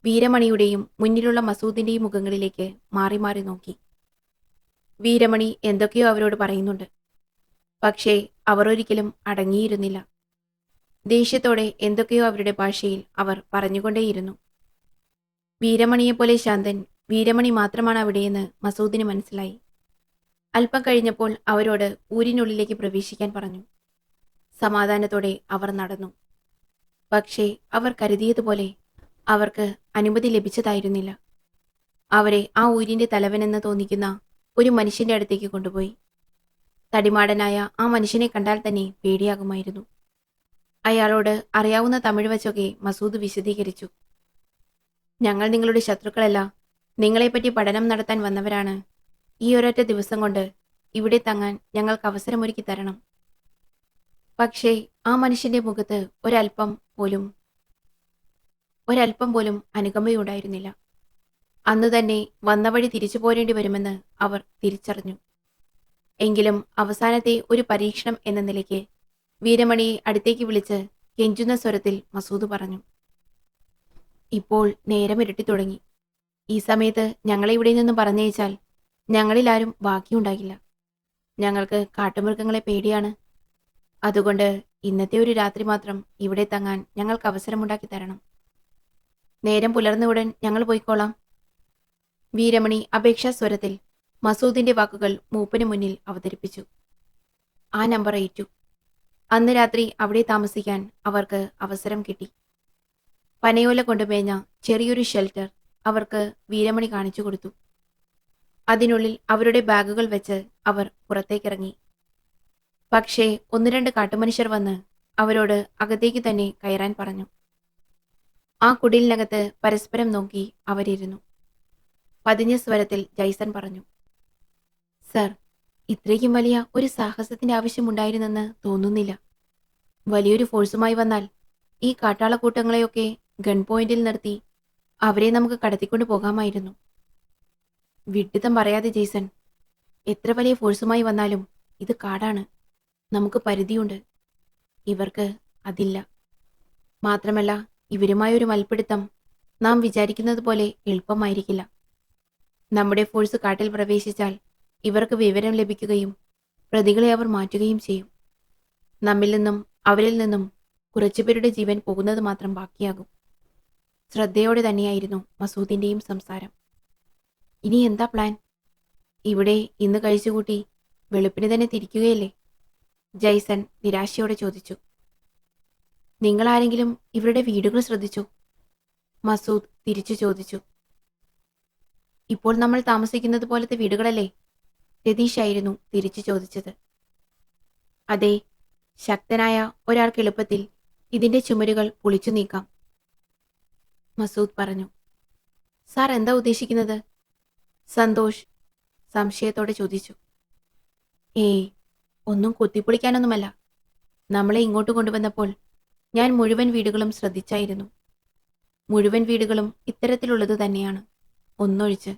വീരമണിയുടെയും മുന്നിലുള്ള മസൂദിന്റെയും മുഖങ്ങളിലേക്ക് മാറി മാറി നോക്കി. വീരമണി എന്തൊക്കെയോ അവരോട് പറയുന്നുണ്ട്. പക്ഷേ അവർ ഒരിക്കലും അടങ്ങിയിരുന്നില്ല. ദേഷ്യത്തോടെ എന്തൊക്കെയോ അവരുടെ ഭാഷയിൽ അവർ പറഞ്ഞുകൊണ്ടേയിരുന്നു. വീരമണിയെപ്പോലെ ശാന്തൻ വീരമണി മാത്രമാണ് അവിടെയെന്ന് മസൂദിന് മനസ്സിലായി. അല്പം കഴിഞ്ഞപ്പോൾ അവരോട് ഊരിനുള്ളിലേക്ക് പ്രവേശിക്കാൻ പറഞ്ഞു. സമാധാനത്തോടെ അവർ നടന്നു. പക്ഷേ അവർ കരുതിയതുപോലെ അവർക്ക് അനുമതി ലഭിച്ചതായിരുന്നില്ല. അവരെ ആ ഊരിന്റെ തലവനെന്ന് തോന്നിക്കുന്ന ഒരു മനുഷ്യന്റെ അടുത്തേക്ക് കൊണ്ടുപോയി. തടിമാടനായ ആ മനുഷ്യനെ കണ്ടാൽ തന്നെ പേടിയാകുമായിരുന്നു. അയാളോട് അറിയാവുന്ന തമിഴ് വച്ചൊക്കെ മസൂദ് വിശദീകരിച്ചു. ഞങ്ങൾ നിങ്ങളുടെ ശത്രുക്കളല്ല, നിങ്ങളെപ്പറ്റി പഠനം നടത്താൻ വന്നവരാണ്. ഈ ഒരൊറ്റ ദിവസം കൊണ്ട് ഇവിടെ തങ്ങാൻ ഞങ്ങൾക്ക് അവസരമൊരുക്കി തരണം. പക്ഷേ ആ മനുഷ്യന്റെ മുഖത്ത് ഒരല്പം പോലും അനുകമ്പയുണ്ടായിരുന്നില്ല. അന്ന് തന്നെ വന്ന വഴി തിരിച്ചു പോരേണ്ടി വരുമെന്ന് അവർ തിരിച്ചറിഞ്ഞു. എങ്കിലും അവസാനത്തെ ഒരു പരീക്ഷണം എന്ന നിലയ്ക്ക് വീരമണിയെ അടുത്തേക്ക് വിളിച്ച് കെഞ്ചുന്ന സ്വരത്തിൽ മസൂദ് പറഞ്ഞു, ഇപ്പോൾ നേരം ഇരട്ടി തുടങ്ങി. ഈ സമയത്ത് ഞങ്ങളെ ഇവിടെ നിന്നും പറഞ്ഞയച്ചാൽ ഞങ്ങളിൽ ആരും ബാക്കിയുണ്ടാകില്ല. ഞങ്ങൾക്ക് കാട്ടുമൃഗങ്ങളെ പേടിയാണ്. അതുകൊണ്ട് ഇന്നത്തെ ഒരു രാത്രി മാത്രം ഇവിടെ തങ്ങാൻ ഞങ്ങൾക്ക് അവസരമുണ്ടാക്കി തരണം. നേരം പുലർന്ന ഉടൻ ഞങ്ങൾ പോയിക്കോളാം. വീരമണി അപേക്ഷാ സ്വരത്തിൽ മസൂദിന്റെ വാക്കുകൾ മൂപ്പന് മുന്നിൽ അവതരിപ്പിച്ചു. ആ നമ്പർ ഏറ്റു. അന്ന് രാത്രി അവിടെ താമസിക്കാൻ അവർക്ക് അവസരം കിട്ടി. പനയോല കൊണ്ട് മേഞ്ഞ ചെറിയൊരു ഷെൽട്ടർ അവർക്ക് വീരമണി കാണിച്ചു കൊടുത്തു. അതിനുള്ളിൽ അവരുടെ ബാഗുകൾ വെച്ച് അവർ പുറത്തേക്കിറങ്ങി. പക്ഷേ 1-2 കാട്ടുമനുഷ്യർ വന്ന് അവരോട് അകത്തേക്ക് തന്നെ കയറാൻ പറഞ്ഞു. ആ കുടിലിനകത്ത് പരസ്പരം നോക്കി അവരിരുന്നു. പതിഞ്ഞ സ്വരത്തിൽ ജയ്സൺ പറഞ്ഞു, സർ, ഇത്രയ്ക്കും വലിയ ഒരു സാഹസത്തിന്റെ ആവശ്യമുണ്ടായിരുന്നെന്ന് തോന്നുന്നില്ല. വലിയൊരു ഫോഴ്സുമായി വന്നാൽ ഈ കാട്ടാളക്കൂട്ടങ്ങളെയൊക്കെ ഗൺ പോയിന്റിൽ നിർത്തി അവരെ നമുക്ക് കടത്തിക്കൊണ്ടു പോകാമായിരുന്നു. വിഡ്ഢിത്തം പറയാതെ ജെയ്സൺ, എത്ര വലിയ ഫോഴ്സുമായി വന്നാലും ഇത് കാടാണ്. നമുക്ക് പരിധിയുണ്ട്. ഇവർക്ക് അതില്ല. മാത്രമല്ല, ഇവരുമായൊരു മൽപ്പിടുത്തം നാം വിചാരിക്കുന്നത് പോലെ എളുപ്പമായിരിക്കില്ല. നമ്മുടെ ഫോഴ്സ് കാട്ടിൽ പ്രവേശിച്ചാൽ ഇവർക്ക് വിവരം ലഭിക്കുകയും പ്രതികളെ അവർ മാറ്റുകയും ചെയ്യും. നമ്മിൽ നിന്നും അവരിൽ നിന്നും കുറച്ചുപേരുടെ ജീവൻ പോകുന്നത് മാത്രം ബാക്കിയാകും. ശ്രദ്ധയോടെ തന്നെയായിരുന്നു മസൂദിന്റെയും സംസാരം. ഇനി എന്താ പ്ലാൻ? ഇവിടെ ഇന്ന് കഴിച്ചുകൂട്ടി വെളുപ്പിന് തന്നെ തിരിക്കുകയല്ലേ? ജയ്സൺ നിരാശയോടെ ചോദിച്ചു. നിങ്ങളാരെങ്കിലും ഇവരുടെ വീടുകൾ ശ്രദ്ധിച്ചോ? മസൂദ് തിരിച്ചു ചോദിച്ചു. ഇപ്പോൾ നമ്മൾ താമസിക്കുന്നത് പോലത്തെ വീടുകളല്ലേ? രതീഷായിരുന്നു തിരിച്ചു ചോദിച്ചത്. അതെ, ശക്തനായ ഒരാൾക്ക് എളുപ്പത്തിൽ ഇതിന്റെ ചുമരുകൾ പൊളിച്ചു നീക്കാം, മസൂദ് പറഞ്ഞു. സാർ എന്താ ഉദ്ദേശിക്കുന്നത്? സന്തോഷ് സംശയത്തോടെ ചോദിച്ചു. ഏയ്, ഒന്നും കുത്തിപ്പൊളിക്കാനൊന്നുമല്ല. നമ്മളെ ഇങ്ങോട്ട് കൊണ്ടുവന്നപ്പോൾ ഞാൻ മുഴുവൻ വീടുകളും ശ്രദ്ധിച്ചായിരുന്നു. മുഴുവൻ വീടുകളും ഇത്തരത്തിലുള്ളത് തന്നെയാണ്, ഒന്നൊഴിച്ച്.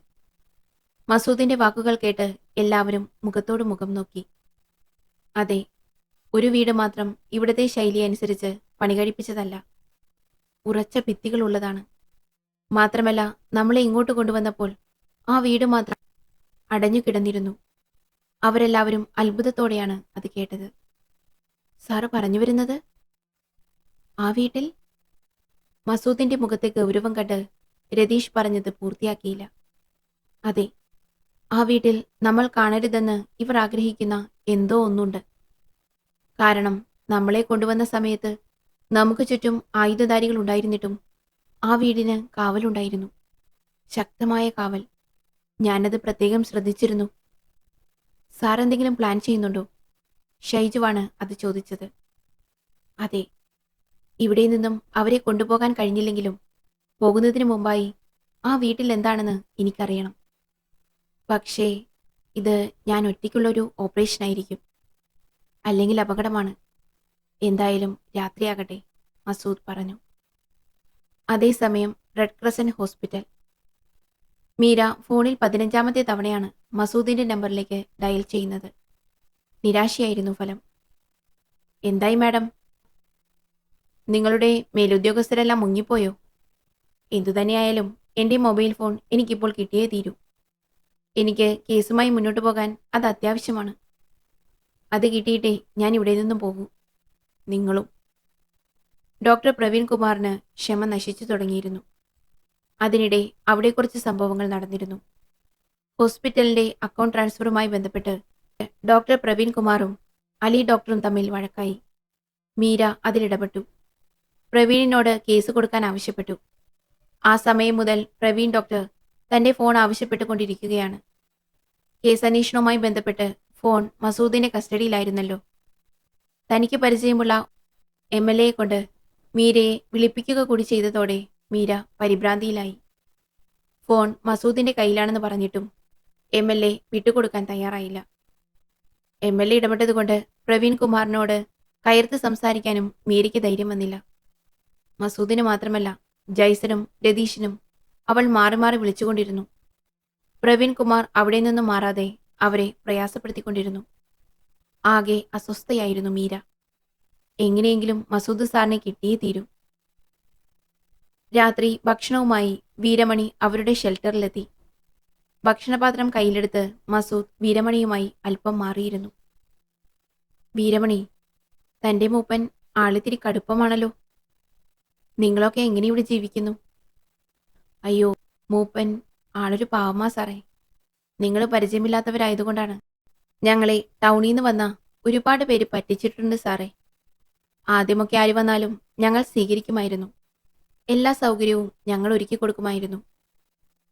മസൂദിന്റെ വാക്കുകൾ കേട്ട് എല്ലാവരും മുഖത്തോട് മുഖം നോക്കി. അതെ, ഒരു വീട് മാത്രം ഇവിടത്തെ ശൈലി അനുസരിച്ച് പണി കഴിപ്പിച്ചതല്ല. ഉറച്ച ഭിത്തികൾ ഉള്ളതാണ്. മാത്രമല്ല, നമ്മളെ ഇങ്ങോട്ട് കൊണ്ടുവന്നപ്പോൾ ആ വീട് മാത്രം അടഞ്ഞു കിടന്നിരുന്നു. അവരെല്ലാവരും അത്ഭുതത്തോടെയാണ് അത് കേട്ടത്. സാറ് പറഞ്ഞു വരുന്നത്? ആ വീട്ടിൽ? മസൂദിന്റെ മുഖത്തെ ഗൗരവം കണ്ട് രതീഷ് പറഞ്ഞത് പൂർത്തിയാക്കിയില്ല. അതെ, ആ വീട്ടിൽ നമ്മൾ കാണരുതെന്ന് ഇവർ ആഗ്രഹിക്കുന്ന എന്തോ ഒന്നുണ്ട്. കാരണം നമ്മളെ കൊണ്ടുവന്ന സമയത്ത് നമുക്ക് ചുറ്റും ആയുധധാരികൾ ഉണ്ടായിരുന്നിട്ടും ആ വീടിന് കാവലുണ്ടായിരുന്നു. ശക്തമായ കാവൽ. ഞാനത് പ്രത്യേകം ശ്രദ്ധിച്ചിരുന്നു. സാർ എന്തെങ്കിലും പ്ലാൻ ചെയ്യുന്നുണ്ടോ? ഷൈജുവാണ് അത് ചോദിച്ചത്. അതെ, ഇവിടെ നിന്നും അവരെ കൊണ്ടുപോകാൻ കഴിഞ്ഞില്ലെങ്കിലും പോകുന്നതിന് മുമ്പായി ആ വീട്ടിൽ എന്താണെന്ന് എനിക്കറിയണം. പക്ഷേ ഇത് ഞാൻ ഒറ്റയ്ക്കുള്ളൊരു ഓപ്പറേഷനായിരിക്കും. അല്ലെങ്കിൽ അപകടമാണ്. എന്തായാലും രാത്രിയാകട്ടെ, മസൂദ് പറഞ്ഞു. അതേസമയം റെഡ് ക്രസന്റ് ഹോസ്പിറ്റൽ. മീര ഫോണിൽ 15ാമത്തെ തവണയാണ് മസൂദിന്റെ നമ്പറിലേക്ക് ഡയൽ ചെയ്യുന്നത്. നിരാശയായിരുന്നു ഫലം. എന്തായി മാഡം? നിങ്ങളുടെ മേലുദ്യോഗസ്ഥരെല്ലാം മുങ്ങിപ്പോയോ? എന്തുതന്നെയായാലും എൻ്റെ മൊബൈൽ ഫോൺ എനിക്കിപ്പോൾ കിട്ടിയേ തീരൂ. എനിക്ക് കേസുമായി മുന്നോട്ട് പോകാൻ അത് അത്യാവശ്യമാണ്. അത് കിട്ടിയിട്ടേ ഞാൻ ഇവിടെ നിന്നും പോകൂ. നിങ്ങളും. ഡോക്ടർ പ്രവീൺ കുമാറിന് ക്ഷമ നശിച്ചു തുടങ്ങിയിരുന്നു. അതിനിടെ അവിടെ കുറച്ച് സംഭവങ്ങൾ നടന്നിരുന്നു. ഹോസ്പിറ്റലിന്റെ അക്കൗണ്ട് ട്രാൻസ്ഫറുമായി ബന്ധപ്പെട്ട് ഡോക്ടർ പ്രവീൺ കുമാറും അലി ഡോക്ടറും തമ്മിൽ വഴക്കായി. മീര അതിലിടപെട്ടു. പ്രവീണിനോട് കേസ് കൊടുക്കാൻ ആവശ്യപ്പെട്ടു. ആ സമയം മുതൽ പ്രവീൺ ഡോക്ടർ തന്റെ ഫോൺ ആവശ്യപ്പെട്ടുകൊണ്ടിരിക്കുകയാണ്. കേസ് അന്വേഷണവുമായി ബന്ധപ്പെട്ട് ഫോൺ മസൂദിന്റെ കസ്റ്റഡിയിലായിരുന്നല്ലോ. തനിക്ക് പരിചയമുള്ള MLA കൊണ്ട് മീരയെ വിളിപ്പിക്കുക കൂടി ചെയ്തതോടെ മീര പരിഭ്രാന്തിയിലായി. ഫോൺ മസൂദിന്റെ കയ്യിലാണെന്ന് പറഞ്ഞിട്ടും MLA വിട്ടുകൊടുക്കാൻ തയ്യാറായില്ല. MLA ഇടപെട്ടതുകൊണ്ട് പ്രവീൺ കുമാറിനോട് കയർത്ത് സംസാരിക്കാനും മീരയ്ക്ക് ധൈര്യം വന്നില്ല. മസൂദിന് മാത്രമല്ല, ജയ്സനും രതീഷിനും അവൾ മാറി മാറി വിളിച്ചുകൊണ്ടിരുന്നു. പ്രവീൺ കുമാർ അവിടെ നിന്നും മാറാതെ അവരെ പ്രയാസപ്പെടുത്തിക്കൊണ്ടിരുന്നു. ആകെ അസ്വസ്ഥയായിരുന്നു മീര. എങ്ങനെയെങ്കിലും മസൂദ് സാറിനെ കിട്ടിയേ തീരൂ. രാത്രി ഭക്ഷണവുമായി വീരമണി അവരുടെ ഷെൽട്ടറിലെത്തി. ഭക്ഷണപാത്രം കയ്യിലെടുത്ത് മസൂദ് വീരമണിയുമായി അല്പം മാറിയിരുന്നു. വീരമണി, തന്റെ മൂപ്പൻ ആളിത്തിരി കടുപ്പമാണല്ലോ. നിങ്ങളൊക്കെ എങ്ങനെ ഇവിടെ ജീവിക്കുന്നു? അയ്യോ, മൂപ്പൻ ആളൊരു പാവമാ സാറേ. നിങ്ങൾ പരിചയമില്ലാത്തവരായതുകൊണ്ടാണ്. ഞങ്ങളെ ടൗണിൽ നിന്ന് വന്ന ഒരുപാട് പേര് പറ്റിച്ചിട്ടുണ്ട് സാറേ. ആദ്യമൊക്കെ ആര് വന്നാലും ഞങ്ങൾ സ്വീകരിക്കുമായിരുന്നു. എല്ലാ സൗകര്യവും ഞങ്ങൾ ഒരുക്കി കൊടുക്കുമായിരുന്നു.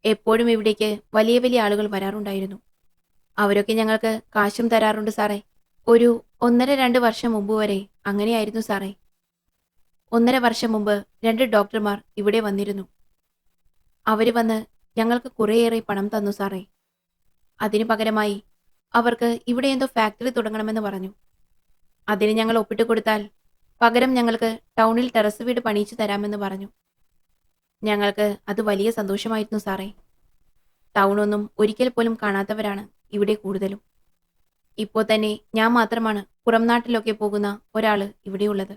എപ്പോഴും ഇവിടേക്ക് വലിയ വലിയ ആളുകൾ വരാറുണ്ടായിരുന്നു. അവരൊക്കെ ഞങ്ങൾക്ക് കാശും തരാറുണ്ട് സാറേ. ഒരു 1.5-2 വർഷം മുമ്പ് വരെ അങ്ങനെയായിരുന്നു സാറേ. 1.5 വർഷം മുമ്പ് 2 ഡോക്ടർമാർ ഇവിടെ വന്നിരുന്നു. അവര് വന്ന് ഞങ്ങൾക്ക് കുറേയേറെ പണം തന്നു സാറേ. അതിനു പകരമായി അവർക്ക് ഇവിടെ എന്തോ ഫാക്ടറി തുടങ്ങണമെന്ന് പറഞ്ഞു. അതിന് ഞങ്ങൾ ഒപ്പിട്ട് കൊടുത്താൽ പകരം ഞങ്ങൾക്ക് ടൗണിൽ ടെറസ് വീട് പണിയിച്ചു തരാമെന്ന് പറഞ്ഞു. ഞങ്ങൾക്ക് അത് വലിയ സന്തോഷമായിരുന്നു സാറേ. ടൗണൊന്നും ഒരിക്കൽ പോലും കാണാത്തവരാണ് ഇവിടെ കൂടുതലും. ഇപ്പോൾ തന്നെ ഞാൻ മാത്രമാണ് പുറം നാട്ടിലൊക്കെ പോകുന്ന ഒരാള് ഇവിടെയുള്ളത്.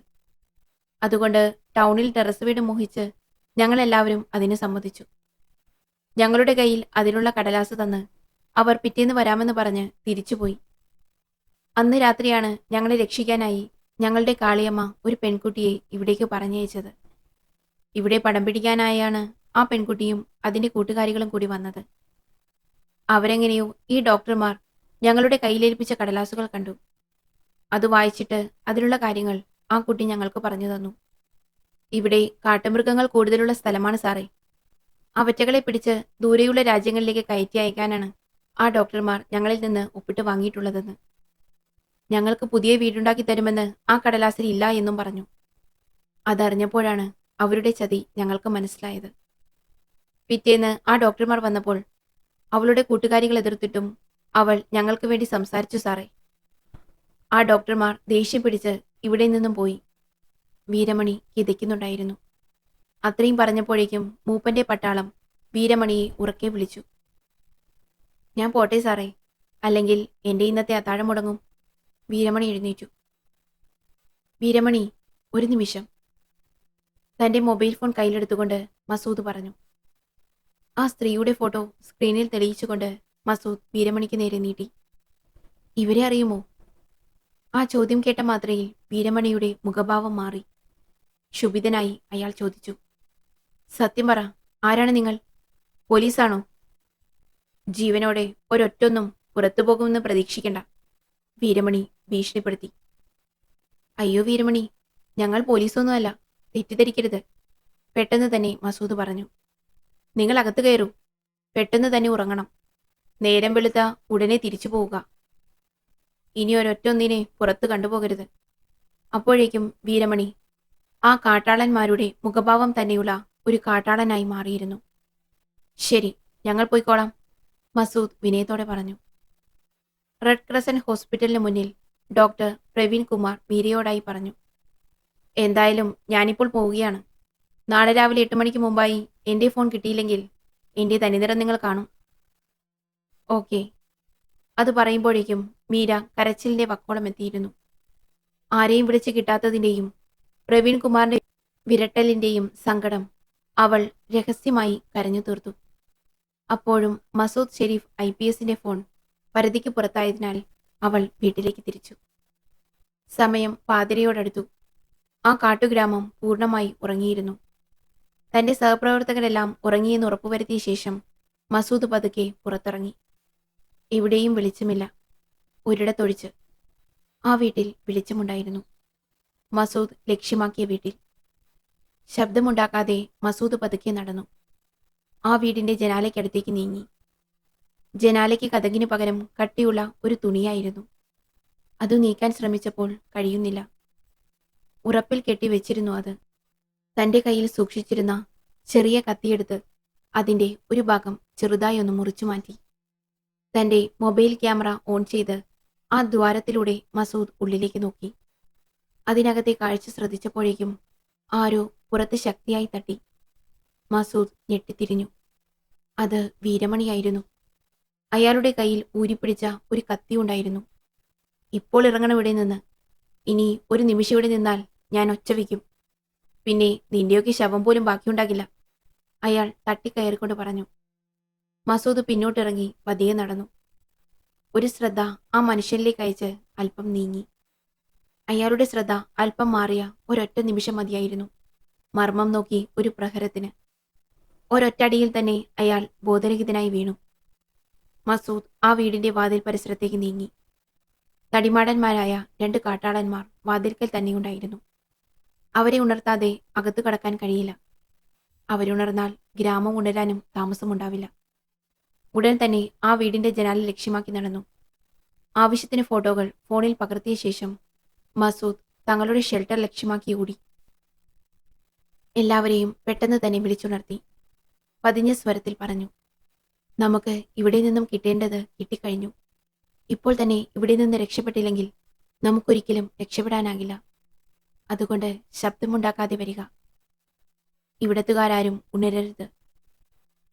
അതുകൊണ്ട് ടൗണിൽ ടെറസ് വീട് മോഹിച്ച് ഞങ്ങളെല്ലാവരും അതിന് സമ്മതിച്ചു. ഞങ്ങളുടെ കയ്യിൽ അതിനുള്ള കടലാസ് തന്ന് അവർ പിറ്റേന്ന് വരാമെന്ന് പറഞ്ഞ് തിരിച്ചുപോയി. അന്ന് രാത്രിയാണ് ഞങ്ങളെ രക്ഷിക്കാനായി ഞങ്ങളുടെ കാളിയമ്മ ഒരു പെൺകുട്ടിയെ ഇവിടേക്ക് പറഞ്ഞയച്ചത്. ഇവിടെ പടം പിടിക്കാനായാണ് ആ പെൺകുട്ടിയും അതിന്റെ കൂട്ടുകാരികളും കൂടി വന്നത്. അവരെങ്ങനെയോ ഈ ഡോക്ടർമാർ ഞങ്ങളുടെ കയ്യിലേൽപ്പിച്ച കടലാസുകൾ കണ്ടു. അത് വായിച്ചിട്ട് അതിലുള്ള കാര്യങ്ങൾ ആ കുട്ടി ഞങ്ങൾക്ക് പറഞ്ഞു തന്നു. ഇവിടെ കാട്ടുമൃഗങ്ങൾ കൂടുതലുള്ള സ്ഥലമാണ് സാറേ. അവറ്റകളെ പിടിച്ച് ദൂരെയുള്ള രാജ്യങ്ങളിലേക്ക് കയറ്റി അയക്കാനാണ് ആ ഡോക്ടർമാർ ഞങ്ങളിൽ നിന്ന് ഒപ്പിട്ട് വാങ്ങിയിട്ടുള്ളതെന്ന്. ഞങ്ങൾക്ക് പുതിയ വീടുണ്ടാക്കി തരുമെന്ന് ആ കടലാസിൽ ഇല്ല എന്നും പറഞ്ഞു. അതറിഞ്ഞപ്പോഴാണ് അവരുടെ ചതി ഞങ്ങൾക്ക് മനസ്സിലായത്. പിറ്റേന്ന് ആ ഡോക്ടർമാർ വന്നപ്പോൾ അവളുടെ കൂട്ടുകാരികൾ എതിർത്തിട്ടും അവൾ ഞങ്ങൾക്ക് വേണ്ടി സംസാരിച്ചു സാറേ. ആ ഡോക്ടർമാർ ദേഷ്യം പിടിച്ച് ഇവിടെ നിന്നും പോയി. വീരമണി കിതയ്ക്കുന്നുണ്ടായിരുന്നു. അത്രയും പറഞ്ഞപ്പോഴേക്കും മൂപ്പന്റെ പട്ടാളം വീരമണിയെ ഉറക്കെ വിളിച്ചു. ഞാൻ പോട്ടെ സാറേ, അല്ലെങ്കിൽ എന്റെ ഇന്നത്തെ അത്താഴം മുടങ്ങും. വീരമണി എഴുന്നേറ്റു. വീരമണി, ഒരു നിമിഷം. തന്റെ മൊബൈൽ ഫോൺ കയ്യിലെടുത്തുകൊണ്ട് മസൂദ് പറഞ്ഞു. ആ സ്ത്രീയുടെ ഫോട്ടോ സ്ക്രീനിൽ തെളിയിച്ചുകൊണ്ട് മസൂദ് വീരമണിക്ക് നേരെ നീട്ടി. ഇവരെ അറിയുമോ? ആ ചോദ്യം കേട്ട മാത്രയിൽ വീരമണിയുടെ മുഖഭാവം മാറി. ക്ഷുഭിതനായി അയാൾ ചോദിച്ചു. സത്യം പറ, ആരാണ് നിങ്ങൾ? പോലീസാണോ? ജീവനോടെ ഒരൊറ്റൊന്നും പുറത്തുപോകുമെന്ന് പ്രതീക്ഷിക്കണ്ട, വീരമണി ഭീഷണിപ്പെടുത്തി. അയ്യോ വീരമണി, ഞങ്ങൾ പോലീസൊന്നുമല്ല, തെറ്റിദ്ധരിക്കരുത്, പെട്ടെന്ന് തന്നെ മസൂദ് പറഞ്ഞു. നിങ്ങൾ അകത്ത് കയറൂ, പെട്ടെന്ന് തന്നെ ഉറങ്ങണം. നേരം വെളുത്ത ഉടനെ തിരിച്ചു പോവുക. ഇനി ഒരൊറ്റൊന്നിനെ പുറത്ത് കണ്ടുപോകരുത്. അപ്പോഴേക്കും വീരമണി ആ കാട്ടാളന്മാരുടെ മുഖഭാവം തന്നെയുള്ള ഒരു കാട്ടാളനായി മാറിയിരുന്നു. ശരി, ഞങ്ങൾ പോയിക്കോളാം, മസൂദ് വിനയത്തോടെ പറഞ്ഞു. റെഡ് ക്രസന്റ് ഹോസ്പിറ്റലിന് മുന്നിൽ ഡോക്ടർ പ്രവീൺ കുമാർ മീരയോടായി പറഞ്ഞു. എന്തായാലും ഞാനിപ്പോൾ പോവുകയാണ്. നാളെ രാവിലെ 8 മണിക്ക് മുമ്പായി എന്റെ ഫോൺ കിട്ടിയില്ലെങ്കിൽ എന്റെ തനിനിറം നിങ്ങൾ കാണും. ഓക്കെ. അത് പറയുമ്പോഴേക്കും മീര കരച്ചിലിന്റെ വക്കോളം എത്തിയിരുന്നു. ആരെയും വിളിച്ച് കിട്ടാത്തതിന്റെയും പ്രവീൺ കുമാറിന്റെ വിരട്ടലിന്റെയും സങ്കടം അവൾ രഹസ്യമായി കരഞ്ഞു തീർത്തു. അപ്പോഴും മസൂദ് ഷെരീഫ് IPSന്റെ ഫോൺ പരിധിക്ക് പുറത്തായതിനാൽ അവൾ വീട്ടിലേക്ക് തിരിച്ചു. സമയം പാതിരയോടടുത്തു. ആ കാട്ടുഗ്രാമം പൂർണ്ണമായി ഉറങ്ങിയിരുന്നു. തന്റെ സഹപ്രവർത്തകരെല്ലാം ഉറങ്ങിയെന്ന് ഉറപ്പുവരുത്തിയ ശേഷം മസൂദ് പതുക്കെ പുറത്തിറങ്ങി. എവിടെയും വെളിച്ചമില്ല, ഒരിടത്തൊഴിച്ച്. ആ വീട്ടിൽ വെളിച്ചമുണ്ടായിരുന്നു. മസൂദ് ലക്ഷ്യമാക്കിയ വീട്ടിൽ. ശബ്ദമുണ്ടാക്കാതെ മസൂദ് പതുക്കെ നടന്നു. ആ വീടിന്റെ ജനാലയ്ക്കടുത്തേക്ക് നീങ്ങി. ജനാലയ്ക്ക് കതകിനു പകരം കട്ടിയുള്ള ഒരു തുണിയായിരുന്നു. അത് നീക്കാൻ ശ്രമിച്ചപ്പോൾ കഴിയുന്നില്ല. ഉറപ്പിൽ കെട്ടിവെച്ചിരുന്നു അത്. തന്റെ കയ്യിൽ സൂക്ഷിച്ചിരുന്ന ചെറിയ കത്തിയെടുത്ത് അതിന്റെ ഒരു ഭാഗം ചെറുതായി ഒന്ന് മുറിച്ചു മാറ്റി. തന്റെ മൊബൈൽ ക്യാമറ ഓൺ ചെയ്ത് ആ ദ്വാരത്തിലൂടെ മസൂദ് ഉള്ളിലേക്ക് നോക്കി. അതിനകത്തെ കാഴ്ച ശ്രദ്ധിച്ചപ്പോഴേക്കും ആരോ പുറത്ത് ശക്തിയായി തട്ടി. മസൂദ് ഞെട്ടിത്തിരിഞ്ഞു. അത് വീരമണിയായിരുന്നു. അയാളുടെ കയ്യിൽ ഊരിപ്പിടിച്ച ഒരു കത്തി ഉണ്ടായിരുന്നു. ഇപ്പോൾ ഇറങ്ങണം ഇവിടെ നിന്ന്. ഇനി ഒരു നിമിഷം ഇവിടെ നിന്നാൽ ഞാൻ ഒച്ച വയ്ക്കും. പിന്നെ നിന്റെയൊക്കെ ശവം പോലും ബാക്കിയുണ്ടാകില്ല, അയാൾ തട്ടിക്കയറിക്കൊണ്ട് പറഞ്ഞു. മസൂദ് പിന്നോട്ടിറങ്ങി പതിയെ നടന്നു. ഒരു ശ്രദ്ധ ആ മനുഷ്യനിലേക്ക് അയച്ച് അല്പം നീങ്ങി. അയാളുടെ ശ്രദ്ധ അല്പം മാറിയ ഒരൊറ്റ നിമിഷം മതിയായിരുന്നു മർമ്മം നോക്കി ഒരു പ്രഹരത്തിന്. ഒരൊറ്റടിയിൽ തന്നെ അയാൾ ബോധരഹിതനായി വീണു. മസൂദ് ആ വീടിന്റെ വാതിൽ പരിസരത്തേക്ക് നീങ്ങി. തടിമാടന്മാരായ 2 കാട്ടാളന്മാർ വാതിൽക്കൽ തന്നെയുണ്ടായിരുന്നു. അവരെ ഉണർത്താതെ അകത്തു കടക്കാൻ കഴിയില്ല. അവരുണർന്നാൽ ഗ്രാമം ഉണരാനും താമസമുണ്ടാവില്ല. ഉടൻ തന്നെ ആ വീടിന്റെ ജനാല ലക്ഷ്യമാക്കി നടന്നു. ആവശ്യത്തിന് ഫോട്ടോകൾ ഫോണിൽ പകർത്തിയ ശേഷം മസൂദ് തങ്ങളുടെ ഷെൽട്ടർ ലക്ഷ്യമാക്കി ഓടി. എല്ലാവരെയും പെട്ടെന്ന് തന്നെ വിളിച്ചുണർത്തി പതിഞ്ഞ സ്വരത്തിൽ പറഞ്ഞു, നമുക്ക് ഇവിടെ നിന്നും കിട്ടേണ്ടത് കിട്ടിക്കഴിഞ്ഞു. ഇപ്പോൾ തന്നെ ഇവിടെ നിന്ന് രക്ഷപ്പെട്ടില്ലെങ്കിൽ നമുക്കൊരിക്കലും രക്ഷപ്പെടാനാകില്ല. അതുകൊണ്ട് ശബ്ദമുണ്ടാക്കാതെ വരിക. ഇവിടത്തുകാരും ഉണരരുത്.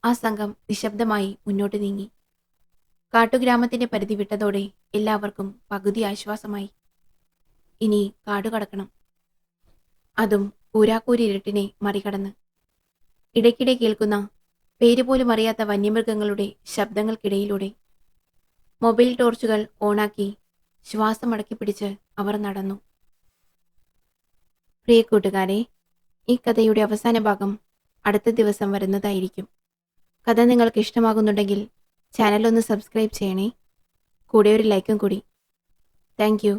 ആ സംഘം നിശബ്ദമായി മുന്നോട്ട് നീങ്ങി. കാട്ടുഗ്രാമത്തിന്റെ പരിധി വിട്ടതോടെ എല്ലാവർക്കും പകുതി ആശ്വാസമായി. ഇനി കാടുകടക്കണം, അതും കൂരാക്കൂരി ഇരുട്ടിനെ മറികടന്ന്. ഇടയ്ക്കിടെ കേൾക്കുന്ന പേരുപോലും അറിയാത്ത വന്യമൃഗങ്ങളുടെ ശബ്ദങ്ങൾക്കിടയിലൂടെ. മൊബൈൽ ടോർച്ചുകൾ ഓണാക്കി ശ്വാസമടക്കി പിടിച്ച് അവർ നടന്നു. പ്രിയ കൂട്ടുകാരെ, ഈ കഥയുടെ അവസാന ഭാഗം അടുത്ത ദിവസം വരുന്നതായിരിക്കും. കഥ നിങ്ങൾക്ക് ഇഷ്ടമാകുന്നുണ്ടെങ്കിൽ ചാനൽ ഒന്ന് സബ്സ്ക്രൈബ് ചെയ്യണേ. കൂടെ ഒരു ലൈക്കും കൂടി. Thank you.